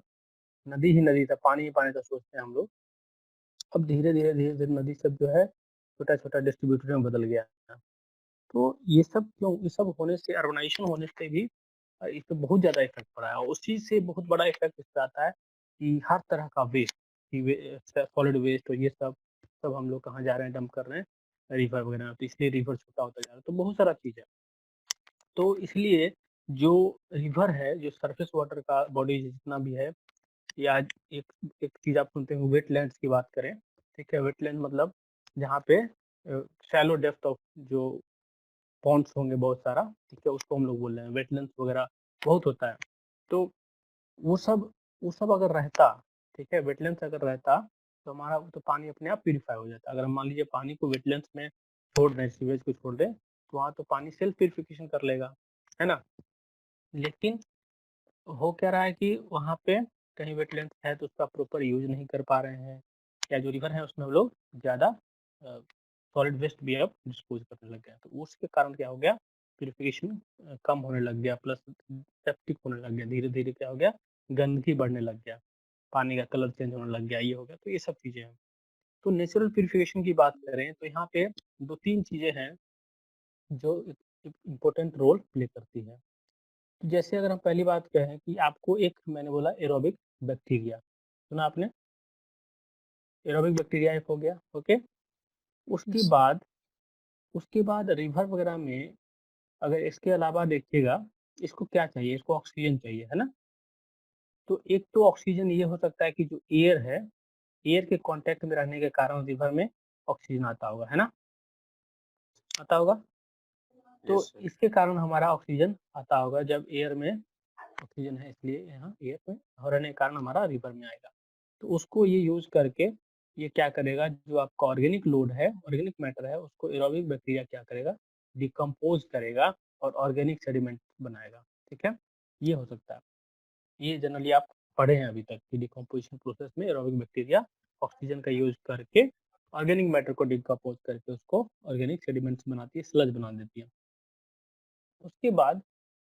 नदी ही नदी था, पानी ही पानी था सोचते हैं हम लोग। अब धीरे-धीरे नदी सब जो है छोटा-छोटा डिस्ट्रीब्यूटर में बदल गया है। तो ये सब क्यों? ये सब होने से, अर्बनाइजेशन होने से भी इस पे बहुत ज़्यादा इफ़ेक्ट पड़ा है, और उसी से बहुत बड़ा इफ़ेक्ट इस पे आता है कि हर तरह का वेस्ट, कि सॉलिड वेस्ट और ये सब हम लोग कहाँ जा रहे हैं, डंप कर रहे हैं रिवर वगैरह में, तो इसलिए रिवर छोटा होता जा रहा है, तो बहुत सारा चीज़ है। तो इसलिए जो रिवर है, जो सरफेस वाटर का बॉडी जितना भी है, या एक एक चीज़ आप सुनते हैं वेटलैंड्स की बात करें, ठीक है? वेटलैंड मतलब जहाँ पे शैलो डेप्थ ऑफ जो पॉन्ड्स होंगे बहुत सारा, ठीक है? उसको हम लोग बोल रहे हैं, वेटलैंड्स वगैरह बहुत होता है। तो वो सब अगर रहता, ठीक है? वेटलैंड्स अगर रहता, तो हमारा तो पानी अपने आप प्यूरीफाई हो जाता। अगर हम मान लीजिए पानी को वेटलैंड्स में छोड़ दें, सीवेज को छोड़ दें, तो वहाँ तो पानी सेल्फ प्यूरिफिकेशन कर लेगा, है ना? लेकिन हो क्या रहा है कि वहाँ पे कहीं वेटलैंड्स है तो उसका प्रॉपर यूज़ नहीं कर पा रहे हैं, या जो रिवर है उसमें हम लोग ज़्यादा सॉलिड वेस्ट भी अब डिस्पोज़ करने लग गए हैं। तो उसके कारण क्या हो गया, प्यूरिफिकेशन कम होने लग गया, प्लस सेप्टिक होने लग गया। धीरे-धीरे क्या हो गया, गंदगी बढ़ने लग गया, पानी का कलर चेंज होने लग गया, ये हो गया। तो ये सब चीज़ें हैं। तो नेचुरल प्यूरिफिकेशन की बात करें तो यहाँ पे 2-3 चीज़ें हैं जो एक इम्पोर्टेंट रोल प्ले करती हैं। जैसे अगर हम पहली बात कहें कि आपको एक मैंने बोला एरोबिक बैक्टीरिया, सुना आपने? एरोबिक बैक्टीरिया एक हो गया, ओके? उसके Yes. बाद उसके बाद रिवर वगैरह में अगर इसके अलावा देखिएगा, इसको क्या चाहिए? इसको ऑक्सीजन चाहिए, है ना? तो एक तो ऑक्सीजन ये हो सकता है कि जो एयर है, एयर के कॉन्टैक्ट में रहने के कारण रिवर में ऑक्सीजन आता होगा, है ना? आता होगा? तो यस सर। इसके कारण हमारा ऑक्सीजन आता होगा, जब एयर में ऑक्सीजन है इसलिए यहाँ एयर में रहने के कारण हमारा रिवर में आएगा। तो उसको ये यूज़ करके ये क्या करेगा, जो आपका ऑर्गेनिक लोड है, ऑर्गेनिक मैटर है, उसको एरोबिक बैक्टीरिया क्या करेगा, डिकम्पोज़ करेगा और ऑर्गेनिक सेडिमेंट बनाएगा, ठीक है? ये हो सकता है। ये जनरली आप पढ़े हैं अभी तक कि डिकम्पोज़िशन प्रोसेस में एरोबिक बैक्टीरिया ऑक्सीजन का यूज़ करके ऑर्गेनिक मैटर को डिकम्पोज़ करके उसको ऑर्गेनिक सेडिमेंट्स बनाती है, स्लज बना देती है। उसके बाद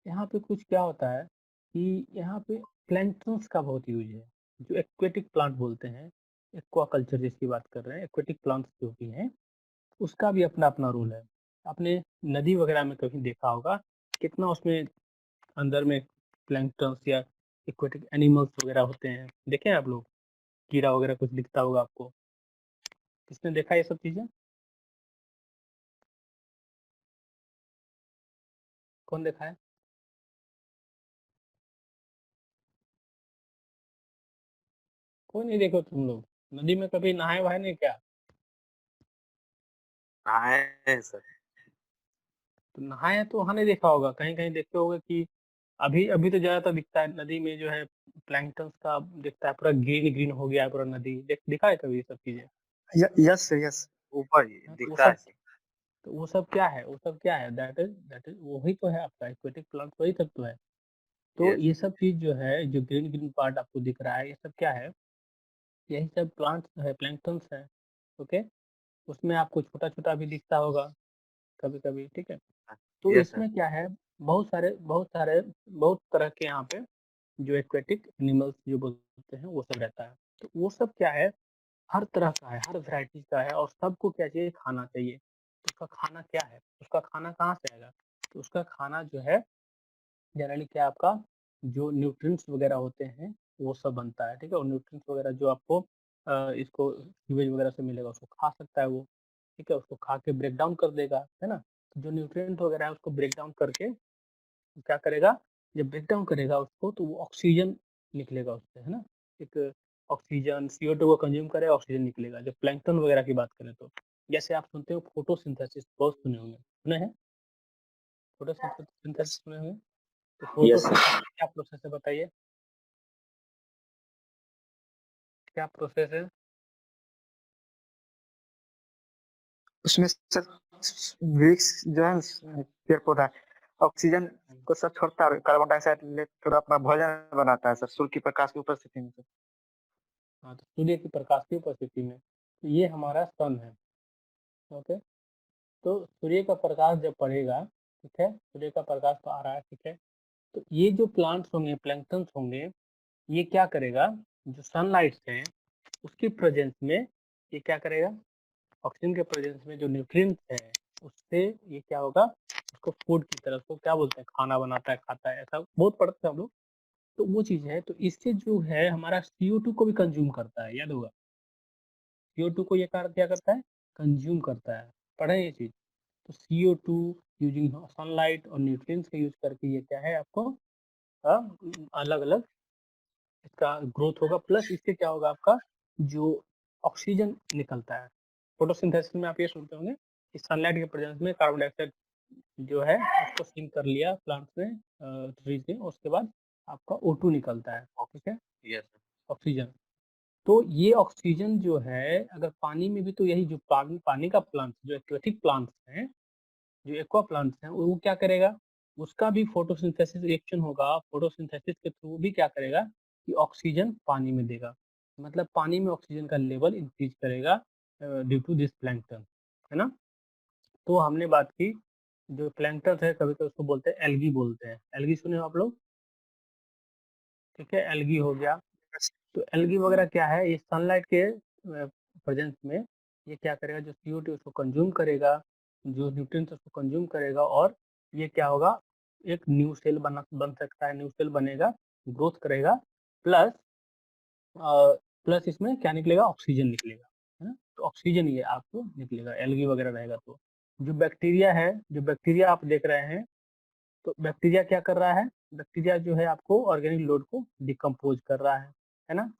यहाँ पे कुछ क्या होता है कि यहाँ पे प्लैंक्टन्स का बहुत यूज़ है, जो एक्वेटिक प्लांट बोलते हैं, एक्वाकल्चर जिसकी बात कर रहे हैं, एक्वेटिक प्लांट्स जो भी हैं, उसका भी अपना-अपना रोल है। आपने नदी वगैरह में कभी देखा होगा, कितना उसमें अंदर में प्लैंक्टन्स या एक्वेटिक एनिमल्स वगैरह होते हैं, देखे हैं आप लोग? कीड़ा वगैरह कुछ दिखता होगा आपको, किसने देखा ये सब चीज़ें? कौन देखा है? कोई नहीं देखे हो तुम लोग? नदी में कभी नहाए-वहाए नहीं क्या? नहाए हैं सर। तो नहाए हैं तो वहाँ नहीं देखा होगा, कहीं-कहीं देखे होंगे कि अभी अभी तो ज़्यादातर दिखता है नदी में जो है प्लैंक्टन्स का दिखता है, पूरा ग्रीन-ग्रीन हो गया है पूरा नदी, दिखा है कभी ये सब चीज़ें? Yes, sir, yes. ऊपर ही हाँ, दिखता है सर। तो वो सब क्या है? वो सब क्या है? दैट इज़ वही तो है आपका एक्वेटिक प्लांट, वही सब तो है। तो यस। ये सब चीज़ जो है, जो ग्रीन-ग्रीन पार्ट आपको दिख रहा है, ये सब क्या है? यही सब प्लांट्स है, प्लैंक्टन्स है, ओके? उसमें आपको छोटा-छोटा भी दिखता होगा कभी-कभी, ठीक है? तो यस सर। इसमें क्या है, बहुत तरह के यहाँ पे जो एक्वेटिक एनिमल्स जो बोलते हैं वो सब रहता है। तो वो सब क्या है, हर तरह का है, हर वैरायटी का है और सबको क्या चाहिए, खाना चाहिए। तो उसका खाना क्या है? उसका खाना कहाँ से आएगा? तो उसका खाना जो है जनरली क्या है आपका, जो न्यूट्रिएंट्स वगैरह होते हैं वो सब बनता है, ठीक है? और न्यूट्रिएंट्स वगैरह जो आपको इसको सीवेज वगैरह से मिलेगा उसको खा सकता है वो, ठीक है? उसको खा के ब्रेक डाउन कर देगा, है ना? तो जो न्यूट्रिएंट वगैरह है उसको ब्रेक डाउन करके क्या करेगा, जब ब्रेक डाउन करेगा उसको तो वो ऑक्सीजन निकलेगा उससे, है ना? एक ऑक्सीजन CO2 को कंज़्यूम करेगा, ऑक्सीजन निकलेगा। जब प्लैंकटन वगैरह की बात करें तो, जैसे आप सुनते हो फोटोसिंथेसिस, बहुत सुने होंगे, सुने हैं? Photosynthesis Yes. सुने होंगे? तो Yes, sir. फोटोसिंथेसिस क्या प्रोसेस है बताइए? क्या प्रोसेस है? उसमें सर वृक्ष जो है पेड़ पौधा ऑक्सीजन को सब छोड़ता है और कार्बन डाइऑक्साइड लेकर अपना भोजन बनाता है सर, सूर्य की प्रकाश की उपस्थिति में सर। हाँ, तो सूर्य की प्रकाश की उपस्थिति में, तो ये हमारा सन है, ओके? तो सूर्य का प्रकाश जब पड़ेगा, ठीक है? सूर्य का प्रकाश तो आ रहा है, ठीक है? तो ये जो प्लांट्स होंगे, प्लैंक्टन्स होंगे, ये क्या करेगा, जो सनलाइट है उसके प्रेजेंस में ये क्या करेगा, ऑक्सीजन के प्रेजेंस में जो न्यूट्रिएंट्स है उससे ये क्या होगा, उसको फूड की तरह, उसको क्या बोलते हैं, खाना बनाता है, खाता है, ऐसा बहुत पढ़ते हैं हम लोग। तो वो चीज़ है, तो इससे जो है हमारा CO2 को भी कंज्यूम करता है, याद होगा। CO2 को ये क्या करता है, कंज्यूम करता है, पढ़े हैं ये चीज़। तो CO2 यूजिंग सनलाइट और न्यूट्रिएंट्स का यूज़ करके ये क्या है आपको अलग-अलग इसका ग्रोथ होगा, प्लस इससे क्या होगा आपका जो ऑक्सीजन निकलता है। फोटोसिंथेसिस में आप ये सुनते होंगे कि सनलाइट के प्रेजेंस में कार्बन डाइऑक्साइड जो है उसको सिंक कर लिया प्लांट्स ने, ट्रीज ने, उसके बाद आपका O2 निकलता है, ठीक है, यस सर। ऑक्सीजन। तो ये ऑक्सीजन जो है अगर पानी में भी, तो यही जो पानी का प्लांट, जो एक्वेटिक प्लांट्स हैं, जो एक्वा प्लांट्स हैं, वो क्या करेगा, उसका भी फोटोसिंथेसिस रिएक्शन होगा। फोटोसिंथेसिस के थ्रू भी क्या करेगा कि ऑक्सीजन पानी में देगा, मतलब पानी में ऑक्सीजन का लेवल इंक्रीज करेगा ड्यू टू दिस प्लैंक्टन, है ना। तो हमने बात की जो प्लैंक्टन है, कभी कभी उसको बोलते हैं एल्गी, बोलते हैं एल्गी, सुने हो आप लोग, ठीक है, एल्गी हो गया। तो एल्गी वगैरह क्या है, ये सनलाइट के प्रेजेंस में ये क्या करेगा, जो CO2 उसको कंज्यूम करेगा, जो न्यूट्रिएंट्स उसको कंज्यूम करेगा, और ये क्या होगा, एक न्यू सेल बन सकता है, न्यू सेल बनेगा, ग्रोथ करेगा, प्लस प्लस इसमें क्या निकलेगा, ऑक्सीजन निकलेगा, है ना। तो ऑक्सीजन ये आपको निकलेगा, एल्गी वगैरह रहेगा तो। जो बैक्टीरिया है, जो बैक्टीरिया आप देख रहे हैं, तो बैक्टीरिया क्या कर रहा है, बैक्टीरिया जो है आपको ऑर्गेनिक लोड को डिकम्पोज कर रहा है ना।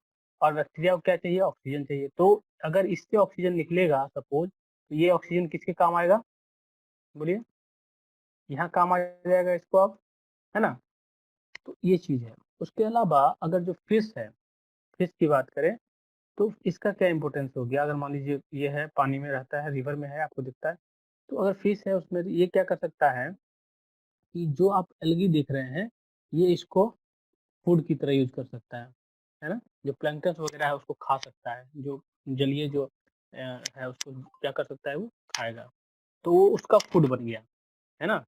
और बैक्टीरिया को क्या चाहिए, ऑक्सीजन चाहिए। तो अगर इससे ऑक्सीजन निकलेगा सपोज, तो ये ऑक्सीजन किसके काम आएगा, बोलिए, यहाँ काम आ जाएगा इसको अब, है ना। तो ये चीज़ है। उसके अलावा अगर जो फिश है, फिश की बात करें, तो इसका क्या इम्पोर्टेंस हो गया, अगर मान लीजिए ये है, पानी में रहता है, रिवर में है, आपको दिखता है, तो अगर फिश है उसमें ये क्या कर सकता है कि जो आप एल्गी देख रहे हैं, ये इसको फूड की तरह यूज़ कर सकता है ना? जो प्लैंक्टन्स वगैरह है उसको खा सकता है, जो जलीय जो है उसको क्या कर सकता है, वो खाएगा, तो वो उसका फूड बन गया, है ना?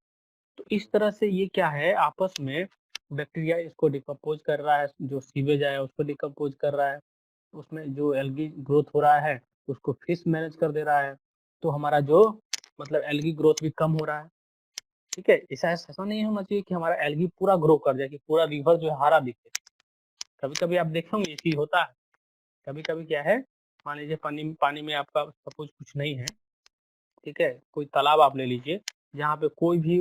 तो इस तरह से ये क्या है, आपस में बैक्टीरिया इसको डिकम्पोज़ कर रहा है, जो सीवेज आया उसको डिकम्पोज़ कर रहा है, उसमें जो एल्गी ग्रोथ हो रहा है, उसको फिश मैनेज कर दे रहा है, तो हमारा जो मतलब एल्गी ग्रोथ भी कम हो रहा है, ठीक है? ऐसा नहीं होना चाहिए कि हमारा एल्गी पूरा ग्रो कर जाए, कि पूरा रिवर जो है हरा दिखे। कभी-कभी आप देखे होंगे ये चीज़ होता है। कभी-कभी क्या है, मान लीजिए पानी में आपका सपोज़ कुछ नहीं है, ठीक है? कोई तालाब आप ले लीजिए, जहाँ पे कोई भी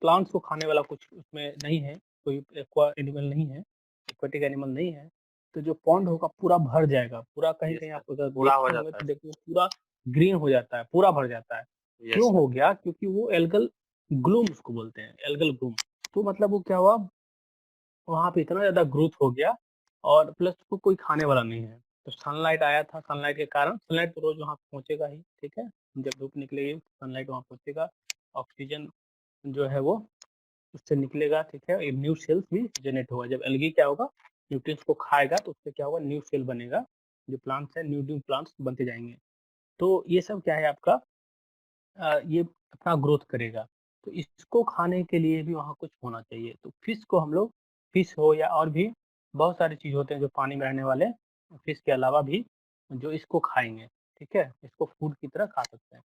प्लांट्स को खाने वाला कुछ उसमें नहीं है, कोई एक्वा एनिमल नहीं है, एक्वाटिक एनिमल नहीं है, तो जो पॉन्ड होगा पूरा भर जाएगा, पूरा यस कहीं-कहीं सर। आप अगर पूरा हो देखे होंगे जाता तो है। देखिए पूरा ग्रीन हो जाता है, पूरा भर जाता है। यस क्यों सर। हो गया? क्योंकि वो एल्गल ग्लूम उसको बोलते हैं, एल्गल ग्लूम। तो मतलब वो क्या हुआ, वहाँ पे इतना ज़्यादा ग्रोथ हो गया, और प्लस उसको कोई खाने वाला नहीं है। तो सनलाइट आया था, सनलाइट के कारण, सनलाइट तो रोज़ वहाँ पहुँचेगा ही, ठीक है? जब धूप निकलेगी सनलाइट वहाँ पहुँचेगा, ऑक्सीजन जो है वो उससे निकलेगा, ठीक है? एक न्यू सेल्स भी जनरेट होगा। जब एल्गी क्या होगा, न्यूट्रिएंट्स को खाएगा तो उससे क्या होगा, न्यू सेल बनेगा, जो प्लांट्स हैं, न्यू प्लांट्स बनते जाएँगे। तो ये सब क्या है आपका, ये अपना ग्रोथ करेगा। तो इसको खाने के लिए भी वहाँ कुछ होना चाहिए। तो फिश को हम लोग, फिश हो या और भी बहुत सारी चीज़ होते हैं जो पानी में रहने वाले, फिश के अलावा भी जो इसको खाएँगे, ठीक है? इसको फूड की तरह खा सकते हैं।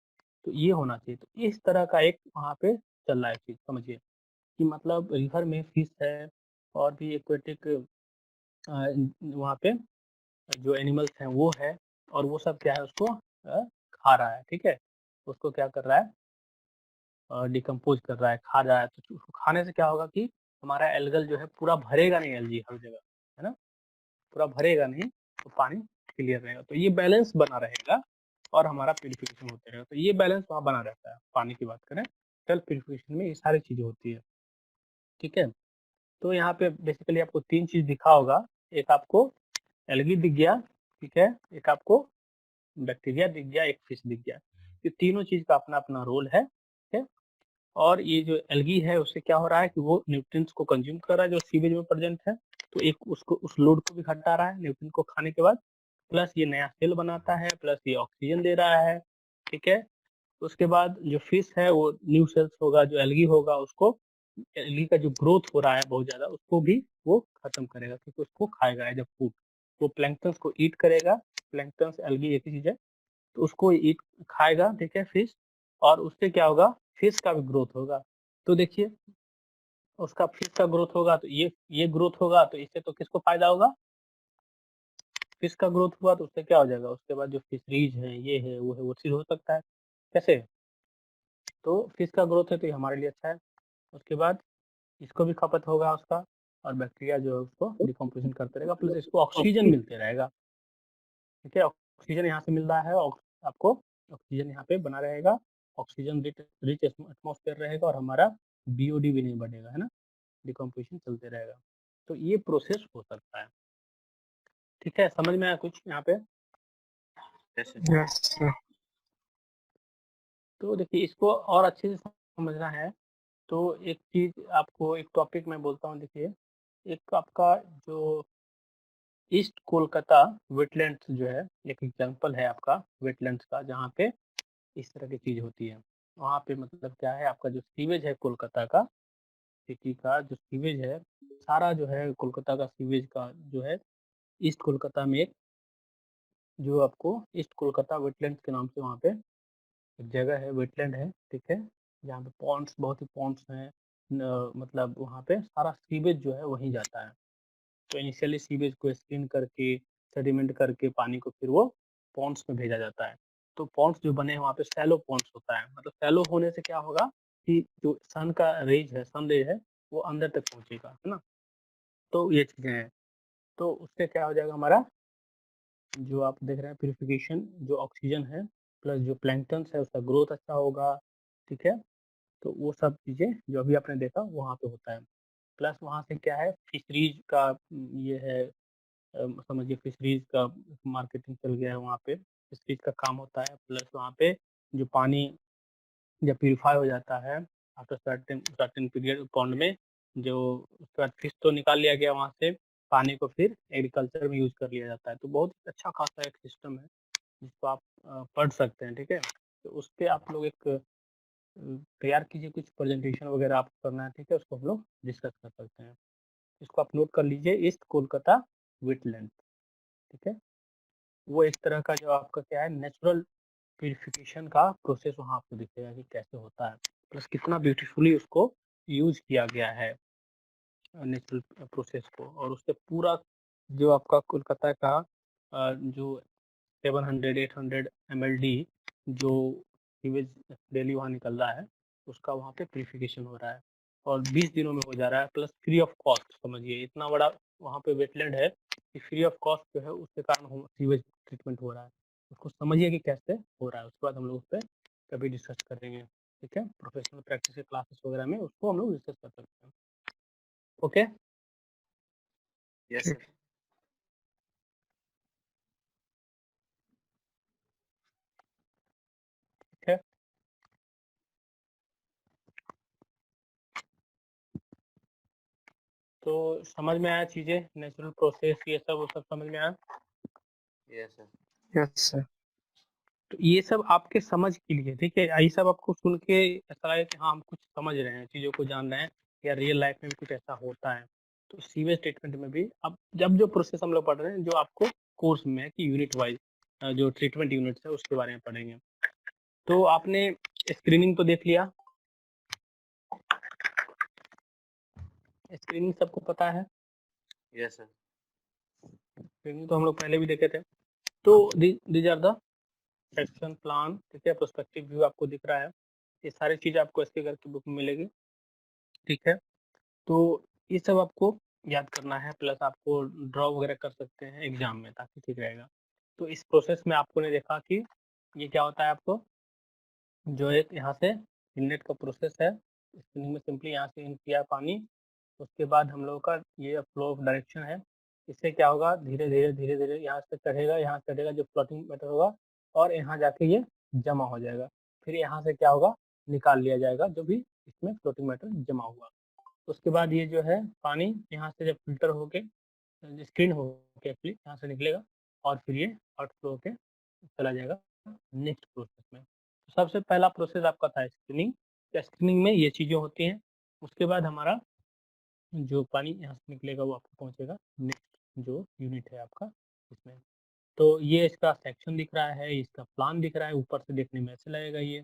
तो ये होना चाहिए। तो इस तरह का एक वहाँ पे चल रहा है चीज़, समझिए कि मतलब रिवर में फिश है, और भी एक्वेटिक वहाँ पे जो एनिमल्स हैं वो है, और वो सब क्या है, उसको खा रहा है, ठीक है? उसको क्या कर रहा है, डिकम्पोज़ कर रहा है, खा रहा है, तो उसको खाने से क्या होगा कि हमारा एल्गल जो है पूरा भरेगा नहीं, एलगी हर जगह, है ना? पूरा भरेगा नहीं, तो पानी क्लियर रहेगा, तो ये बैलेंस बना रहेगा, और हमारा प्यूरिफिकेशन होते रहेगा। तो ये बैलेंस वहाँ बना रहता है। पानी की बात करें, सेल्फ प्यूरिफिकेशन में ये सारी चीज़ें होती है, ठीक है? तो यहाँ पे बेसिकली आपको 3 चीज़ दिखा होगा, एक आपको एल्गी दिख गया, ठीक है? एक आपको बैक्टीरिया दिख गया, एक फिश दिख गया। ये तीनों चीज़ का अपना-अपना रोल है, ठीक है? और ये जो एल्गी है उससे क्या हो रहा है कि वो न्यूट्रिएंट्स को कंज्यूम कर रहा है जो सीवेज में प्रेजेंट है, तो एक उसको उस लोड को भी घटा रहा है न्यूट्रिएंट को खाने के बाद, प्लस ये नया सेल बनाता है, प्लस ये ऑक्सीजन दे रहा है, ठीक है? उसके बाद जो फिश है वो न्यू सेल्स होगा, जो एल्गी होगा उसको, एल्गी का जो ग्रोथ हो रहा है बहुत ज़्यादा, उसको भी वो खत्म करेगा, क्योंकि उसको खाएगा एज़ अ फूड। वो प्लैंक्टन्स को ईट करेगा, प्लैंक्टन्स, एल्गी एक ही चीज़ है, तो उसको ईट खाएगा, ठीक है, फिश, और उससे क्या होगा, फिश का भी ग्रोथ होगा। तो देखिए, उसका फिश का ग्रोथ होगा तो ये ग्रोथ होगा, तो इससे तो किसको फ़ायदा होगा? फिश का ग्रोथ हुआ तो उससे क्या हो जाएगा? उसके बाद जो फिशरीज़ हैं, ये है, वो चीज़ हो सकता है। कैसे? तो फिश का ग्रोथ है तो ये हमारे लिए अच्छा है। उसके बाद इसको भी खपत होगा उसका, और बैक्टीरिया जो है उसको डिकम्पोजिशन करते रहेगा, प्लस इसको ऑक्सीजन मिलते रहेगा। ठीक है, ऑक्सीजन यहाँ से मिल रहा है, आपको ऑक्सीजन यहाँ पे बना रहेगा, ऑक्सीजन रिच एटमॉस्फेयर रहेगा और हमारा बीओडी भी नहीं बढ़ेगा, है ना, डिकम्पोजिशन चलते रहेगा। तो ये प्रोसेस हो सकता है। ठीक है, समझ में आया कुछ यहाँ पे? Yes, sir. Yes sir. तो देखिए इसको और अच्छे से समझना है तो एक चीज आपको, एक टॉपिक मैं बोलता हूँ। देखिए एक आपका जो ईस्ट कोलकाता वेटलैंड्स जो है, एक एग्जांपल है आपका वेटलैंड्स का, जहाँ पे इस तरह की चीज होती है। वहाँ पे मतलब क्या है, आपका जो सीवेज है कोलकाता का, सिटी का जो सीवेज है, सारा जो है कोलकाता का सीवेज का जो है, ईस्ट कोलकाता में एक जो आपको ईस्ट कोलकाता वेटलैंड्स के नाम से वहाँ पे एक जगह है, वेटलैंड है, ठीक है, जहाँ पे पॉन्ड्स, बहुत ही पॉन्ड्स हैं, मतलब वहाँ पे सारा सीवेज जो है वहीं जाता है। तो इनिशियली सीवेज को स्क्रीन करके, सेडिमेंट करके पानी को फिर वो पॉन्ड्स में भेजा जाता है। तो पॉन्ड्स जो बने हैं वहाँ पे शैलो पॉन्ड्स होता है, मतलब शैलो होने से क्या होगा कि जो सन का रेज है, सन रेज है, वो अंदर तक पहुँचेगा, है ना। तो ये चीज़ें हैं, तो उससे क्या हो जाएगा, हमारा जो आप देख रहे हैं प्यूरिफिकेशन, जो ऑक्सीजन है प्लस जो प्लैंक्टन्स है उसका ग्रोथ अच्छा होगा, ठीक है। तो वो सब चीज़ें जो अभी आपने देखा वहाँ पे होता है। प्लस वहाँ से क्या है, फिशरीज का ये है, समझिए फिशरीज का मार्केटिंग चल गया है वहाँ पे, फिशरीज का काम होता है। प्लस वहाँ पे जो पानी जब प्यूरिफाई हो जाता है after certain certain period pond में, जो उसके बाद फिश तो निकाल लिया गया वहाँ से, पानी को फिर एग्रीकल्चर में यूज कर लिया जाता है। तो बहुत अच्छा खासा एक सिस्टम है जिसको आप पढ़ सकते हैं, ठीक है। तो उस पे आप लोग एक तैयार कीजिए, कुछ प्रेजेंटेशन वगैरह आपको करना है, ठीक है, उसको हम लोग डिस्कस कर सकते हैं। इसको आप नोट कर लीजिए, ईस्ट कोलकाता वेटलैंड, ठीक है। वो एक तरह का जो आपका क्या है, नेचुरल प्यूरिफिकेशन का प्रोसेस वहाँ आपको दिखेगा कि कैसे होता है, प्लस कितना ब्यूटीफुली उसको यूज किया गया है नेचुरल प्रोसेस को। और उससे पूरा जो आपका कोलकाता का जो 700 800 mld जो सीवेज डेली वहाँ निकल रहा है, उसका वहाँ पे प्यूरिफिकेशन हो रहा है और 20 दिनों में हो जा रहा है, प्लस फ्री ऑफ कॉस्ट। समझिए इतना बड़ा वहाँ पे वेटलैंड है कि फ्री ऑफ कॉस्ट जो है उसके कारण सीवेज ट्रीटमेंट हो रहा है। उसको समझिए कि कैसे हो रहा है, उसके बाद हम लोग उस पर कभी डिस्कस करेंगे, ठीक है। प्रोफेशनल प्रैक्टिस के क्लासेस वगैरह में उसको हम लोग डिस्कस कर सकते हैं। Okay, Yes, sir. ठीक है। तो समझ में आया चीजें, नेचुरल प्रोसेस ये सब, वो सब समझ में आया। Yes, sir. Yes sir. तो ये सब आपके समझ के लिए, ठीक है, ये सब आपको सुन के ऐसा लगे कि हाँ हम कुछ समझ रहे हैं, चीज़ों को जान रहे हैं, या रियल लाइफ में भी कुछ ऐसा होता है। तो सीवेज ट्रीटमेंट में भी अब जब जो प्रोसेस हम लोग पढ़ रहे हैं, जो आपको कोर्स में है कि यूनिट वाइज जो ट्रीटमेंट यूनिट्स है उसके बारे में पढ़ेंगे। तो आपने स्क्रीनिंग तो देख लिया, स्क्रीनिंग सबको पता है, Yes, sir. स्क्रीनिंग तो हम लोग पहले भी देखे थे। तो these are the section plan, ठीक है, प्रोस्पेक्टिव व्यू आपको दिख रहा है, ये सारी चीज़ आपको इसके करके बुक में मिलेगी, ठीक है। तो ये सब आपको याद करना है, प्लस आपको ड्रॉ वगैरह कर सकते हैं एग्जाम में, ताकि ठीक रहेगा। तो इस प्रोसेस में आपको ने देखा कि ये क्या होता है, आपको जो एक यहाँ से इनलेट का प्रोसेस है, स्पिनिंग में सिंपली यहाँ से इन किया पानी, उसके बाद हम लोगों का ये फ्लो ऑफ डायरेक्शन है। इससे क्या होगा, धीरे धीरे धीरे धीरे यहाँ से चढ़ेगा, यहाँ चढ़ेगा जो फ्लोटिंग मैटर होगा, और यहाँ जाके ये जमा हो जाएगा। फिर यहाँ से क्या होगा, निकाल लिया जाएगा जो भी इसमें फ्लोटिंग मैटर जमा हुआ। उसके बाद ये जो है पानी यहाँ से जब फिल्टर होके स्क्रीन होके एक्चुअली यहाँ से निकलेगा, और फिर ये आउटफ्लो होके चला जाएगा नेक्स्ट प्रोसेस में। तो सबसे पहला प्रोसेस आपका था स्क्रीनिंग। स्क्रीनिंग में ये चीज़ें होती हैं। उसके बाद हमारा जो पानी यहाँ से निकलेगा वो आपको पहुँचेगा नेक्स्ट जो यूनिट है आपका इसमें। तो ये इसका सेक्शन दिख रहा है, इसका प्लान दिख रहा है, ऊपर से देखने में ऐसे लगेगा ये।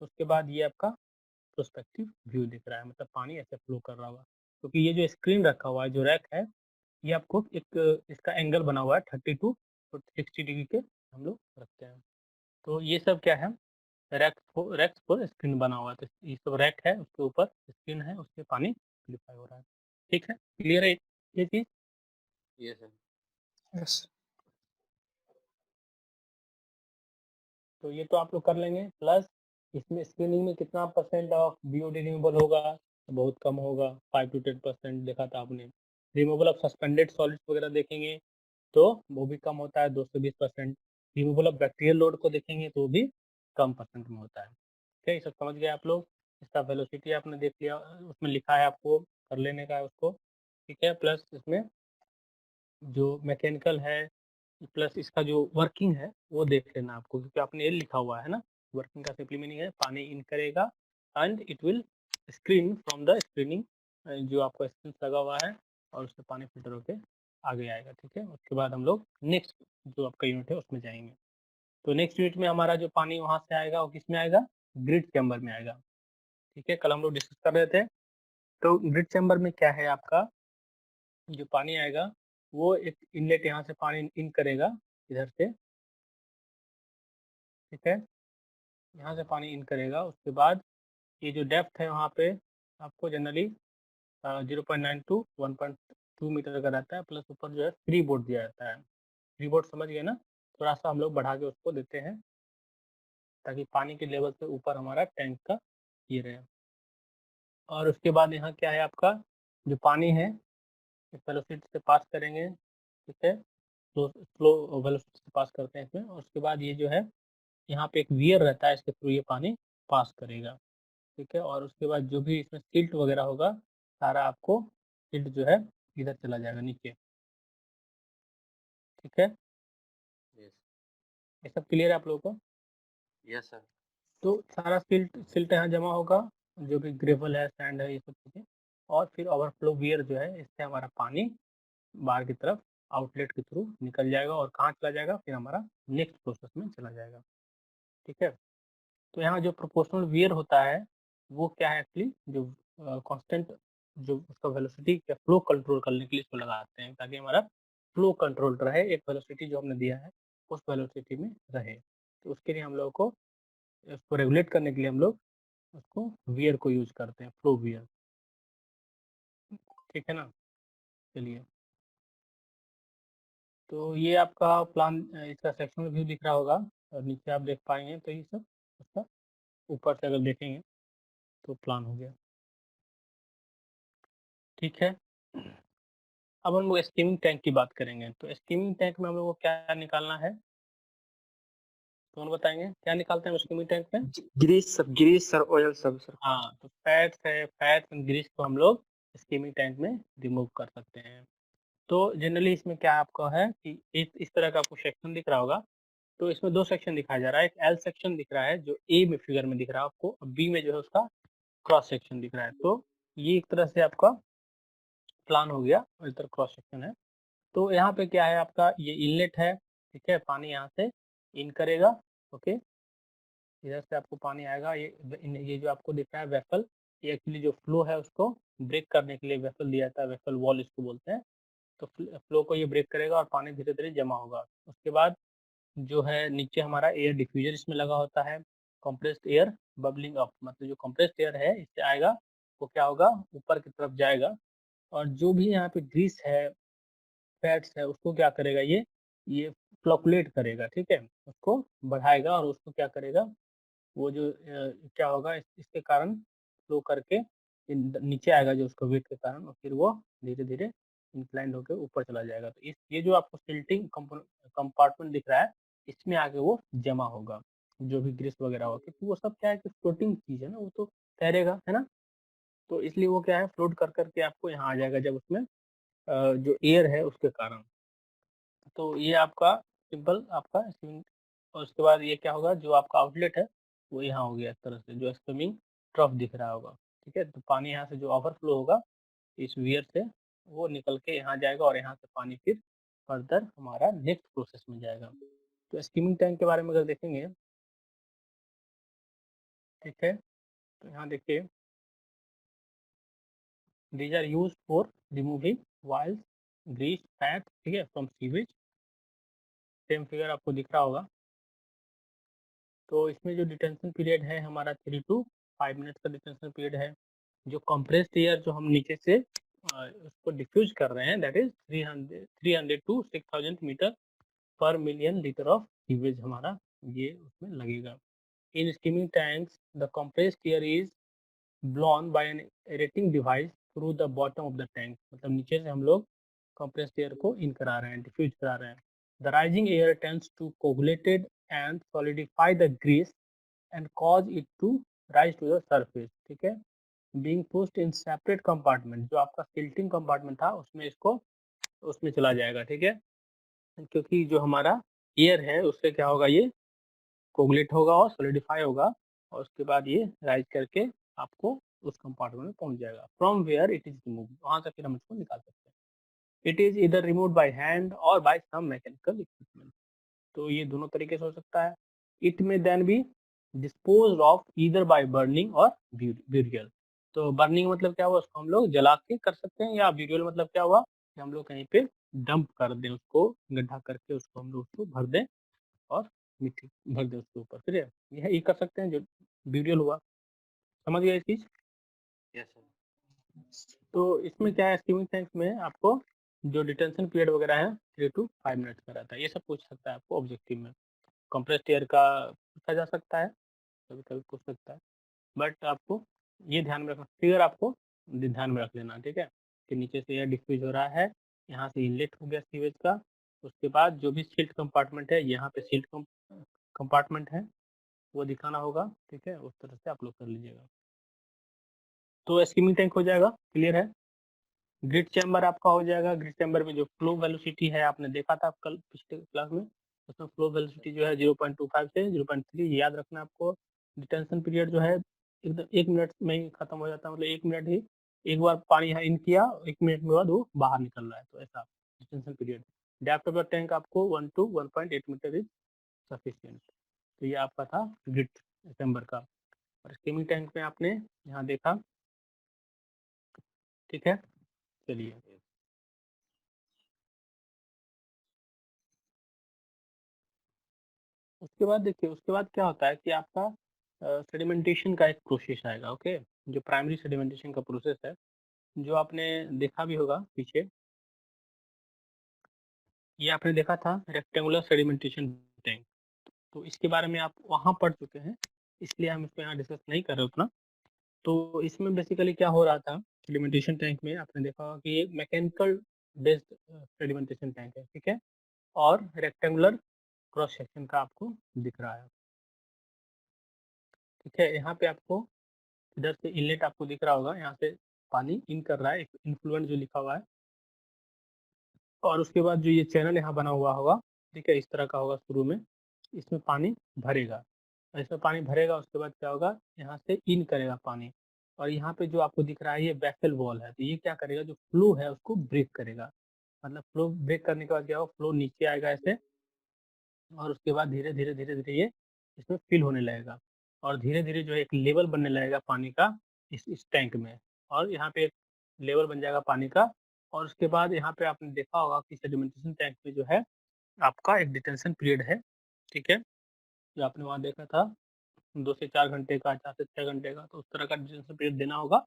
उसके बाद ये आपका प्रोस्पेक्टिव व्यू दिख रहा है, मतलब पानी ऐसे फ्लो कर रहा होगा, क्योंकि ये जो स्क्रीन रखा हुआ है, जो रैक है, ये आपको एक इसका एंगल बना हुआ है 32 और 60 डिग्री के हम लोग रखते हैं। तो ये सब क्या है, रैक्स पर स्क्रीन बना हुआ है। तो ये सब रैक है, उसके ऊपर स्क्रीन है, उससे पानी प्यूरिफाई हो रहा है। ठीक है, क्लियर है ये चीज? ये सर। यस। तो ये तो आप लोग कर लेंगे। प्लस इसमें स्क्रीनिंग में कितना % ऑफ बीओडी रिमूवल होगा? बहुत कम होगा, 5 to 10% देखा था आपने। रिमूवल ऑफ सस्पेंडेड सॉलिड्स वगैरह देखेंगे तो वो भी कम होता है, 2 से 20%। रिमूवल ऑफ बैक्टीरियल लोड को देखेंगे तो भी कम % में होता है। ठीक है, ये सब समझ गए आप लोग? इसका वेलोसिटी आपने देख लिया, उसमें लिखा है, आपको कर लेने का है उसको। ठीक है, प्लस इसमें जो मैकेनिकल है, प्लस इसका जो वर्किंग है वो देख लेना आपको, क्योंकि आपने ये लिखा हुआ है ना, वर्किंग का सिंपली मीनिंग है पानी इन करेगा and it will screen from the screening, जो आपका स्क्रीन लगा हुआ है, और उससे पानी फिल्टर होके आगे आएगा। ठीक है, उसके बाद हम लोग नेक्स्ट जो आपका यूनिट है उसमें जाएंगे। तो नेक्स्ट यूनिट में हमारा जो पानी वहाँ से आएगा वो किस में आएगा? ग्रिड चैम्बर में आएगा। ठीक है, कल हम लोग डिस्कस कर रहे थे। तो ग्रिड चैम्बर में क्या है आपका, जो पानी आएगा वो एक इनलेट यहाँ से पानी इन करेगा इधर से। ठीक है, यहाँ से पानी इन करेगा, उसके बाद ये जो डेप्थ है वहाँ पे आपको जनरली 0.9 टू 1.2 मीटर का रहता है, प्लस ऊपर जो है फ्री बोर्ड दिया जाता है। फ्री बोर्ड समझ गए ना? थोड़ा सा हम लोग बढ़ा के उसको देते हैं ताकि पानी के लेवल से ऊपर हमारा टैंक का ये रहे। और उसके बाद यहाँ क्या है आपका, जो पानी है इस वेलोसिटी से पास करेंगे। ठीक है, स्लो स्लो वेलोसिटी से पास करते हैं इसमें, और उसके बाद ये जो है यहाँ पे एक वियर रहता है, इसके थ्रू ये पानी पास करेगा। ठीक है, और उसके बाद जो भी इसमें सिल्ट वगैरह होगा सारा आपको सिल्ट जो है इधर चला जाएगा नीचे। ठीक है, यस। ये सब क्लियर है आप लोगों को? Yes sir. तो सारा सिल्ट सिल्ट यहाँ जमा होगा, जो भी ग्रेवल है, सैंड है, ये सब चीज़ें, और फिर ओवरफ्लो वियर जो है इससे हमारा पानी बाहर की तरफ आउटलेट के थ्रू निकल जाएगा, और कहाँ चला जाएगा, फिर हमारा नेक्स्ट प्रोसेस में चला जाएगा। ठीक है, तो यहाँ जो प्रोपोर्शनल वियर होता है वो क्या है एक्चुअली, जो कांस्टेंट जो उसका वेलोसिटी या फ्लो कंट्रोल करने के लिए इसको लगाते हैं, ताकि हमारा फ्लो कंट्रोल रहे, एक वेलोसिटी जो हमने दिया है उस वेलोसिटी में रहे। तो उसके लिए हम लोग को इसको रेगुलेट करने के लिए हम लोग उसको वियर को यूज करते हैं, फ्लो वियर। ठीक है ना? चलिए, तो ये आपका प्लान, इसका सेक्शनल व्यू दिख रहा होगा, और नीचे आप देख पाएंगे, तो ये सब उसका ऊपर से अगर देखेंगे तो प्लान हो गया। ठीक है, अब हम लोग स्कीमिंग टैंक की बात करेंगे। तो स्कीमिंग टैंक में हम लोग को क्या निकालना है, कौन बताएंगे क्या निकालते हैं स्कीमिंग टैंक में? ग्रीस सर, ऑयल सब सर। हाँ, तो फैट्स है, फैट्स एंड ग्रीस को हम लोग स्कीमिंग टैंक में रिमूव कर सकते हैं। तो जनरली इसमें क्या आपका है कि इस तरह का आपको सेक्शन दिख रहा होगा। तो इसमें 2 सेक्शन दिखाया जा रहा है, एक एल सेक्शन दिख रहा है जो ए में फिगर में दिख रहा है आपको, और बी में जो है उसका क्रॉस सेक्शन दिख रहा है। तो ये एक तरह से आपका प्लान हो गया, और इधर क्रॉस सेक्शन है। तो यहाँ पे क्या है आपका, ये इनलेट है। ठीक है, पानी यहाँ से इन करेगा। ओके, इधर से आपको पानी आएगा, ये जो आपको दिख रहा है वेसल, ये एक्चुअली जो फ्लो है उसको ब्रेक करने के लिए वेसल दिया जाता है, वेसल वॉल इसको बोलते हैं। तो फ्लो को ये ब्रेक करेगा और पानी धीरे धीरे जमा होगा। उसके बाद जो है नीचे हमारा एयर डिफ्यूजर इसमें लगा होता है, कंप्रेस्ड एयर बबलिंग अप, मतलब जो कंप्रेस्ड एयर है इससे आएगा, वो क्या होगा, ऊपर की तरफ जाएगा, और जो भी यहाँ पे ग्रीस है, फैट्स है, उसको क्या करेगा, ये फ्लक्चुएट करेगा। ठीक है, उसको बढ़ाएगा, और उसको क्या करेगा, वो जो क्या होगा, इसके कारण फ्लो करके नीचे आएगा, जो उसका वेट के कारण, और फिर वो धीरे धीरे इंक्लाइंड होकर ऊपर चला जाएगा। तो ये जो आपको सिल्टिंग कंपार्टमेंट दिख रहा है, इसमें आगे वो जमा होगा, जो भी ग्रीस वगैरह होगा, क्योंकि वो सब क्या है कि फ्लोटिंग चीज है ना, वो तो तैरेगा, है ना? तो इसलिए वो क्या है, फ्लोट कर करके आपको यहाँ आ जाएगा, जब उसमें जो एयर है उसके कारण। तो ये आपका सिंपल आपका स्विमिंग, और उसके बाद ये क्या होगा, जो आपका आउटलेट है वो यहाँ हो गया, इस तरह से जो स्विमिंग ट्रफ दिख रहा होगा। ठीक है, तो पानी यहाँ से जो ओवरफ्लो होगा इस वियर से, वो निकल के यहाँ जाएगा, और यहाँ से पानी फिर फर्दर हमारा नेक्स्ट प्रोसेस में जाएगा। तो स्कीमिंग टैंक के बारे में अगर देखेंगे, ठीक है, तो यहाँ देखिए, these are use for removing oils, grease, fat, ठीक है, फ्रॉम सीवेज। सेम फिगर आपको दिख रहा होगा। तो इसमें जो डिटेंशन पीरियड है हमारा 3 to 5 मिनट का डिटेंशन पीरियड है। जो कंप्रेस्ड एयर जो हम नीचे से उसको डिफ्यूज कर रहे हैं, दैट इज 300 टू 6000 मीटर पर मिलियन लीटर ऑफ सीवेज हमारा ये उसमें लगेगा। In steaming tanks the compressed air is blown by an aerating device through the bottom of the tank, मतलब नीचे से हम लोग कंप्रेस्ड एयर को इन करा रहे हैं, डिफ्यूज करा रहे हैं। The rising air tends to coagulated and solidify the grease and cause it to rise to the surface, ठीक है। being pushed in separate compartment, जो आपका सिल्टिंग कंपार्टमेंट था उसमें इसको उसमें चला जाएगा, ठीक है। क्योंकि जो हमारा एयर है उससे क्या होगा, ये कोगुलेट होगा और सॉलिडिफाई होगा और उसके बाद ये राइज करके आपको उस कंपार्टमेंट में पहुंच जाएगा। From where it is remove, वहां से फिर हम इसको निकाल सकते हैं। इट इज इधर रिमूव बाय हैंड और बाय सम मैकेनिकल इक्विपमेंट, तो ये दोनों तरीके से हो सकता है। It may then be dispose of either by burning or burial, तो बर्निंग मतलब क्या हुआ, उसको हम लोग जला के कर सकते हैं, या ब्यूरियल मतलब क्या हुआ कि हम लोग कहीं पे डंप कर दें, उसको गड्ढा करके उसको हम लोग उसको भर दें और मिट्टी भर दें उसके ऊपर, फिर यह कर सकते हैं जो ब्यूरियल हुआ। समझ गए इस चीज। Yes sir. तो इसमें क्या है, स्टीमिंग टैंक में आपको जो डिटेंशन पीरियड वगैरह है 3 to 5 मिनट्स का रहता है, ये सब पूछ सकता है आपको ऑब्जेक्टिव में। कंप्रेस्ड एयर का पूछा जा सकता है, कभी कभी पूछ सकता है, बट आपको ये ध्यान में रखना, फिगर आपको ध्यान में रख लेना, ठीक है, कि नीचे से एयर डिफ्यूज हो रहा है, यहाँ से इनलेट हो गया सीवेज का, उसके बाद जो भी सिल्ट कंपार्टमेंट है, यहाँ पे सिल्ट कंपार्टमेंट है वो दिखाना होगा, ठीक है, उस तरह से आप लोग कर लीजिएगा। तो स्कीमिंग टैंक हो जाएगा, क्लियर है। ग्रिड चैम्बर आपका हो जाएगा। ग्रिड चैम्बर में जो फ्लो वेलोसिटी है आपने देखा था कल पिछले क्लास में, उसमें फ्लो वेलोसिटी जो है 0.25 से 0.3 याद रखना आपको। डिटेंशन पीरियड जो है एकदम 1 मिनट में ही खत्म हो जाता है, मतलब 1 मिनट ही, एक बार पानी यहाँ इन किया 1 मिनट में बाद वो बाहर निकल रहा है, तो ऐसा detention period. Depth of the tank आपको 1 to 1.8 मीटर इज सफिशियंट। तो ये आपका था ग्रिड चैम्बर का। और स्कीमिंग टैंक में आपने यहाँ देखा, ठीक है, चलिए। उसके बाद देखिए, उसके बाद क्या होता है कि आपका सेडिमेंटेशन का एक प्रोसेस आएगा, ओके, जो प्राइमरी सेडिमेंटेशन का प्रोसेस है, जो आपने देखा भी होगा पीछे, ये आपने देखा था रेक्टेंगुलर सेडिमेंटेशन टैंक, तो इसके बारे में आप वहाँ पढ़ चुके हैं, इसलिए हम इसको यहाँ डिस्कस नहीं कर रहे उतना। तो इसमें बेसिकली क्या हो रहा था, सेडिमेंटेशन टैंक में आपने देखा होगा कि ये मैकेनिकल बेस्ड सेडिमेंटेशन टैंक है, ठीक है, और रेक्टेंगुलर क्रॉस सेक्शन का आपको दिख रहा है, ठीक है। यहाँ पे आपको इधर से इनलेट आपको दिख रहा होगा, यहाँ से पानी इन कर रहा है, एक इन्फ्लुएंट जो लिखा हुआ है, और उसके बाद जो ये चैनल यहाँ बना हुआ होगा, ठीक है, इस तरह का होगा शुरू में, इसमें पानी भरेगा, इसमें पानी भरेगा, उसके बाद क्या होगा, यहाँ से इन करेगा पानी, और यहाँ पे जो आपको दिख रहा है ये बैफल वॉल है, तो ये क्या करेगा, जो फ्लो है उसको ब्रेक करेगा, मतलब फ्लो ब्रेक करने के बाद क्या होगा, फ्लो नीचे आएगा ऐसे, और उसके बाद धीरे धीरे धीरे धीरे ये इसमें फिल होने लगेगा, और धीरे धीरे जो है एक लेवल बनने लगेगा पानी का इस टैंक में, और यहाँ पे एक लेवल बन जाएगा पानी का। और उसके बाद यहाँ पे आपने देखा होगा कि सेडिमेंटेशन टैंक में जो है आपका एक डिटेंशन पीरियड है, ठीक है, जो आपने वहाँ देखा था 2 से 4 घंटे का, 4 से 6 घंटे का, तो उस तरह का डिटेंशन पीरियड देना होगा।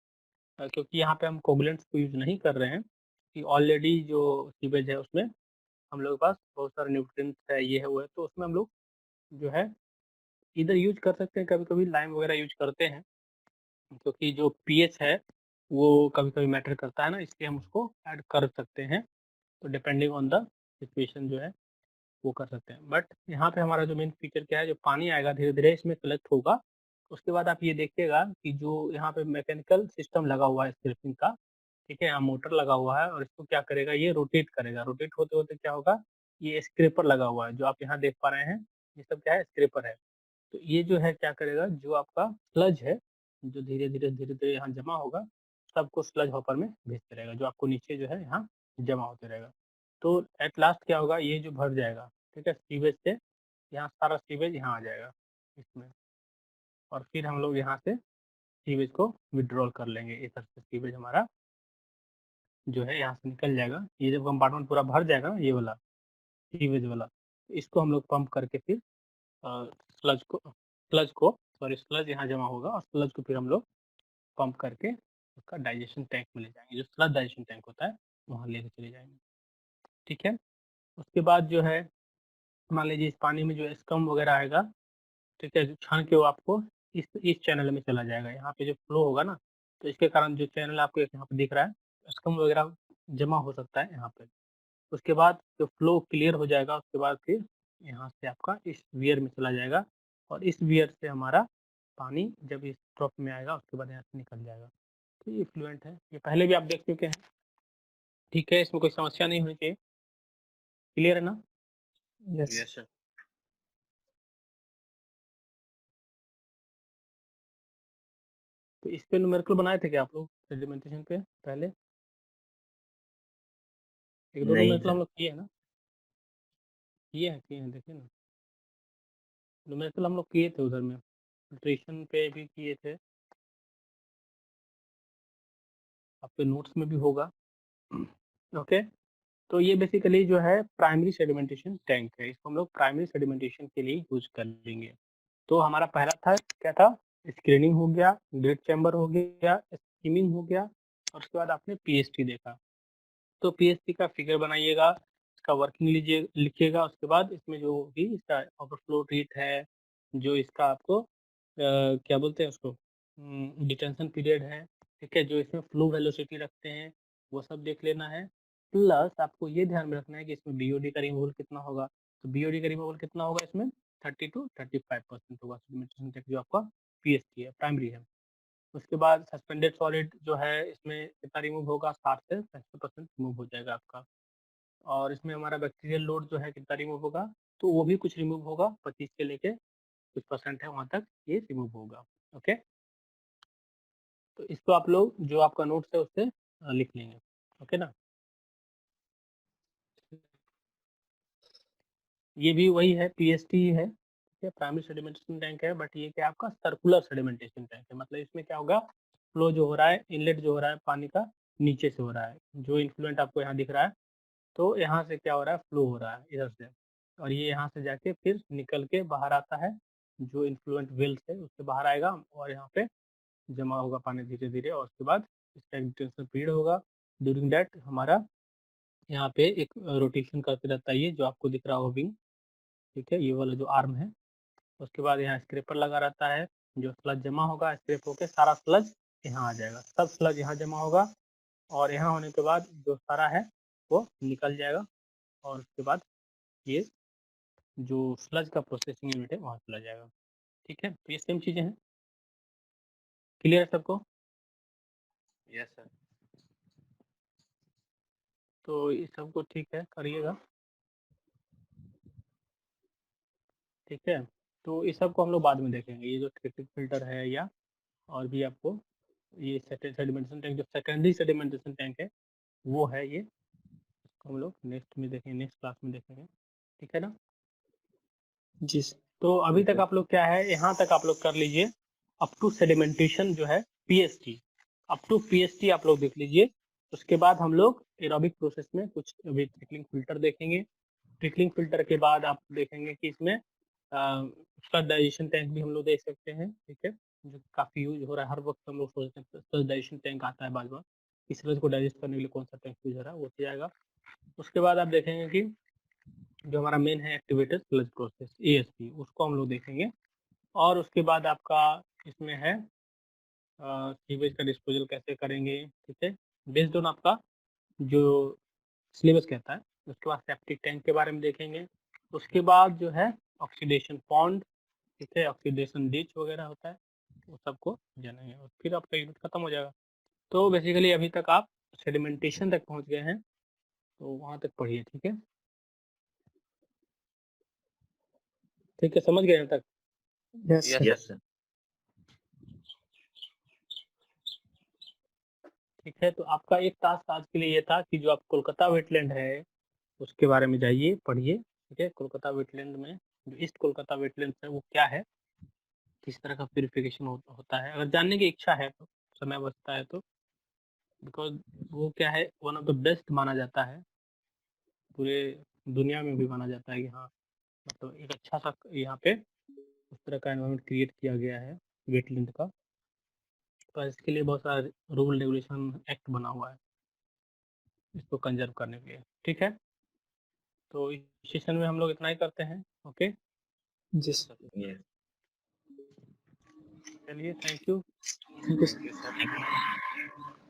क्योंकि यहाँ पे हम कोगुलेंट्स को यूज नहीं कर रहे हैं, कि ऑलरेडी जो सीवेज है उसमें हम लोग के पास बहुत सारे न्यूट्रिएंट्स है, ये है वो है, तो उसमें हम लोग जो है इधर यूज कर सकते हैं, कभी-कभी लाइम वगैरह यूज करते हैं, क्योंकि जो पीएच है वो कभी-कभी मैटर करता है ना, इसलिए हम उसको ऐड कर सकते हैं। तो डिपेंडिंग ऑन द सिचुएशन जो है वो कर सकते हैं। बट यहाँ पे हमारा जो मेन फीचर क्या है, जो पानी आएगा धीरे-धीरे इसमें कलेक्ट होगा। उसके बाद आप ये देखिएगा कि जो यहाँ पे मैकेनिकल सिस्टम लगा हुआ है स्क्रिपिंग का, ठीक है, यहाँ मोटर लगा हुआ है और इसको क्या करेगा, ये रोटेट करेगा। रोटेट होते-होते क्या होगा, ये स्क्रैपर लगा हुआ है, जो आप यहाँ देख पा रहे हैं, ये सब क्या है, स्क्रैपर है। तो ये जो है क्या करेगा, जो आपका स्लज है, जो धीरे-धीरे, धीरे-धीरे यहाँ जमा होगा, सबको स्लज हॉपर में भेजते रहेगा, जो आपको नीचे जो है यहाँ जमा होते रहेगा। तो एट लास्ट क्या होगा, ये जो भर जाएगा, ठीक है, सीवेज से, यहाँ सारा सीवेज यहाँ आ जाएगा इसमें, और फिर हम लोग यहाँ से सीवेज को विथड्रॉल कर लेंगे, इधर से सीवेज हमारा जो है यहाँ से निकल जाएगा। ये जब कंपार्टमेंट पूरा भर जाएगा ना, ये वाला सीवेज वाला, तो इसको हम लोग पंप करके फिर स्लज को सॉरी स्लज यहाँ जमा होगा, और स्लज को फिर हम लोग पंप करके उसका डाइजेशन टैंक में ले जाएंगे, जो स्लज डाइजेशन टैंक होता है वहाँ लेके चले जाएंगे। ठीक है, उसके बाद जो है मान लीजिए इस पानी में जो स्कम वगैरह आएगा, ठीक है, जो छान के वो आपको इस चैनल में चला जाएगा। यहाँ पे जो फ्लो होगा ना, तो इसके कारण जो चैनल आपको यहाँ पे दिख रहा है, स्कम वगैरह जमा हो सकता है यहाँ पे। उसके बाद जो फ्लो क्लियर हो जाएगा, उसके बाद फिर यहाँ से आपका इस वियर में चला जाएगा, और इस वियर से हमारा पानी जब इस ड्रॉप में आएगा उसके बाद यहाँ से निकल जाएगा। तो ये फ्लुएंट है, ये पहले भी आप देख चुके हैं। ठीक है, इसमें कोई समस्या नहीं होनी चाहिए। क्लियर है ना? Yes yes sir. तो इस पे न्यूमेरिकल बनाए थे क्या आप लोग सेडिमेंटेशन पे पहले? एक दो नहीं न्यूमेरिकल सर। हम लोग किए हैं ना? किए हैं, देखिए ना, न्यूमेरिकल हम लोग किए थे उधर में, फिल्ट्रेशन पे भी किए थे, आपके नोट्स में भी होगा। ओके, तो ये बेसिकली जो है प्राइमरी सेडिमेंटेशन टैंक है, इसको हम लोग प्राइमरी सेडिमेंटेशन के लिए यूज कर लेंगे। तो हमारा पहला था क्या था, स्क्रीनिंग हो गया, ग्रेड चैम्बर हो गया, स्कीमिंग हो गया, और उसके बाद आपने पीएसटी देखा। तो पीएसटी का फिगर बनाइएगा, इसका वर्किंग लीजिए, लिखिएगा। उसके बाद इसमें जो होगी इसका ओवरफ्लो रेट है, जो इसका आपको क्या बोलते हैं उसको, डिटेंशन पीरियड है, ठीक है, जो इसमें फ्लो वेलोसिटी रखते हैं वो सब देख लेना है। प्लस आपको ये ध्यान में रखना है कि इसमें बीओडी का रिमूवल कितना होगा। तो बीओडी का रिमूवल कितना होगा इसमें, 30 to 35% होगा सेडिमेंटेशन तक, जो आपका पीएसटी है, प्राइमरी है। उसके बाद सस्पेंडेड सॉलिड जो है इसमें कितना रिमूव होगा, 60 से 65% रिमूव हो जाएगा आपका। और इसमें हमारा बैक्टीरियल लोड जो है कितना रिमूव होगा, तो वो भी कुछ रिमूव होगा, 25 से लेके कुछ परसेंट है वहाँ तक ये रिमूव होगा। ओके, तो इसको आप लोग जो आपका नोट्स है उससे लिख लेंगे। ओके ना, ये भी वही है, पीएसटी है, ठीक है, प्राइमरी सेडिमेंटेशन टैंक है, बट ये क्या आपका सर्कुलर सेडिमेंटेशन टैंक है। मतलब इसमें क्या होगा, फ्लो जो हो रहा है, इनलेट जो हो रहा है पानी का नीचे से हो रहा है, जो इन्फ्लुएंट आपको यहाँ दिख रहा है, तो यहाँ से क्या हो रहा है, फ्लो हो रहा है इधर से, और ये यहाँ से जाके फिर निकल के बाहर आता है, जो इन्फ्लुएंट वेल्स है उससे बाहर आएगा, और यहाँ पे जमा होगा पानी धीरे धीरे, और उसके बाद इसका इंटेंसिव पीरियड होगा। ड्यूरिंग दैट हमारा यहाँ पे एक रोटेशन करते रहता है, ये जो आपको दिख रहा होगा विंग, ठीक है, ये वाला जो आर्म है। उसके बाद यहाँ स्क्रेपर लगा रहता है, जो स्लज जमा होगा स्क्रेप होके सारा स्लज यहाँ आ जाएगा, सब स्लज यहाँ जमा होगा, और यहाँ होने के बाद जो सारा है वो निकल जाएगा, और उसके बाद ये जो स्लज का प्रोसेसिंग यूनिट है वहाँ चला जाएगा। ठीक है, तो ये सेम चीज़ें हैं। क्लियर है सबको? Yes sir. तो ये सबको ठीक है, करिएगा। ठीक है, तो इस सब को हम लोग बाद में देखेंगे, ये जो ट्रिपिक फिल्टर है या और भी आपको ये सेडिमेंटेशन टैंक, जो सेकेंडरी सेडिमेंटेशन टैंक है वो है ये, हम लोग नेक्स्ट में देखेंगे, नेक्स्ट क्लास में देखेंगे। ठीक है ना? जी तो अभी तक आप लोग क्या है, यहाँ तक आप लोग कर लीजिए, अप टू सेडिमेंटेशन जो है पीएसटी, अप टू पीएसटी आप लोग देख लीजिए। उसके बाद हम लोग एरोबिक प्रोसेस में कुछ अभी ट्रिकलिंग फिल्टर देखेंगे। ट्रिकलिंग फिल्टर के बाद आप देखेंगे कि इसमें उसका डाइजेशन टैंक भी हम लोग देख सकते हैं। ठीक है, जो काफ़ी यूज हो रहा है, हर वक्त हम लोग सोचते हैं डाइजेशन टैंक आता है बार बार, इस तरह को डाइजेस्ट करने के लिए कौन सा टैंक यूज हो रहा है, वो जाएगा। उसके बाद आप देखेंगे कि जो हमारा मेन है एक्टिवेटेड स्लज प्रोसेस एएसपी, उसको हम लोग देखेंगे। और उसके बाद आपका इसमें है सीवेज का डिस्पोजल कैसे करेंगे। ठीक है, बेस्ड ऑन आपका जो सिलेबस कहता है। उसके बाद सेप्टिक टैंक के बारे में देखेंगे। उसके बाद जो है ऑक्सीडेशन पॉन्ड, ठीक है, ऑक्सीडेशन डिच वगैरह होता है, वो सबको जानेंगे, और फिर आपका यूनिट खत्म हो जाएगा। तो बेसिकली अभी तक आप सेडिमेंटेशन तक पहुंच गए हैं, तो वहां तक पढ़िए। ठीक है, ठीक है, समझ गए यहाँ तक? Yes yes sir. ठीक है, तो आपका एक टास्क आज के लिए ये था कि जो आप कोलकाता वेटलैंड है उसके बारे में जाइए, पढ़िए। ठीक है, कोलकाता वेटलैंड में जो ईस्ट कोलकाता वेटलैंड है वो क्या है, किस तरह का प्यूरिफिकेशन होता है, अगर जानने की इच्छा है तो, समय बचता है तो, बिकॉज वो क्या है, वन ऑफ द बेस्ट माना जाता है, पूरे दुनिया में भी माना जाता है कि हाँ, मतलब एक अच्छा सा यहाँ पे उस तरह का एनवायरनमेंट क्रिएट किया गया है वेटलैंड का। तो इसके लिए बहुत सारा रूल रेगुलेशन एक्ट बना हुआ है इसको कंजर्व करने के लिए, ठीक है। तो इस सेशन में हम लोग इतना ही करते हैं। ओके, जी सर। चलिए, thank you. Thank you Thank you, sir.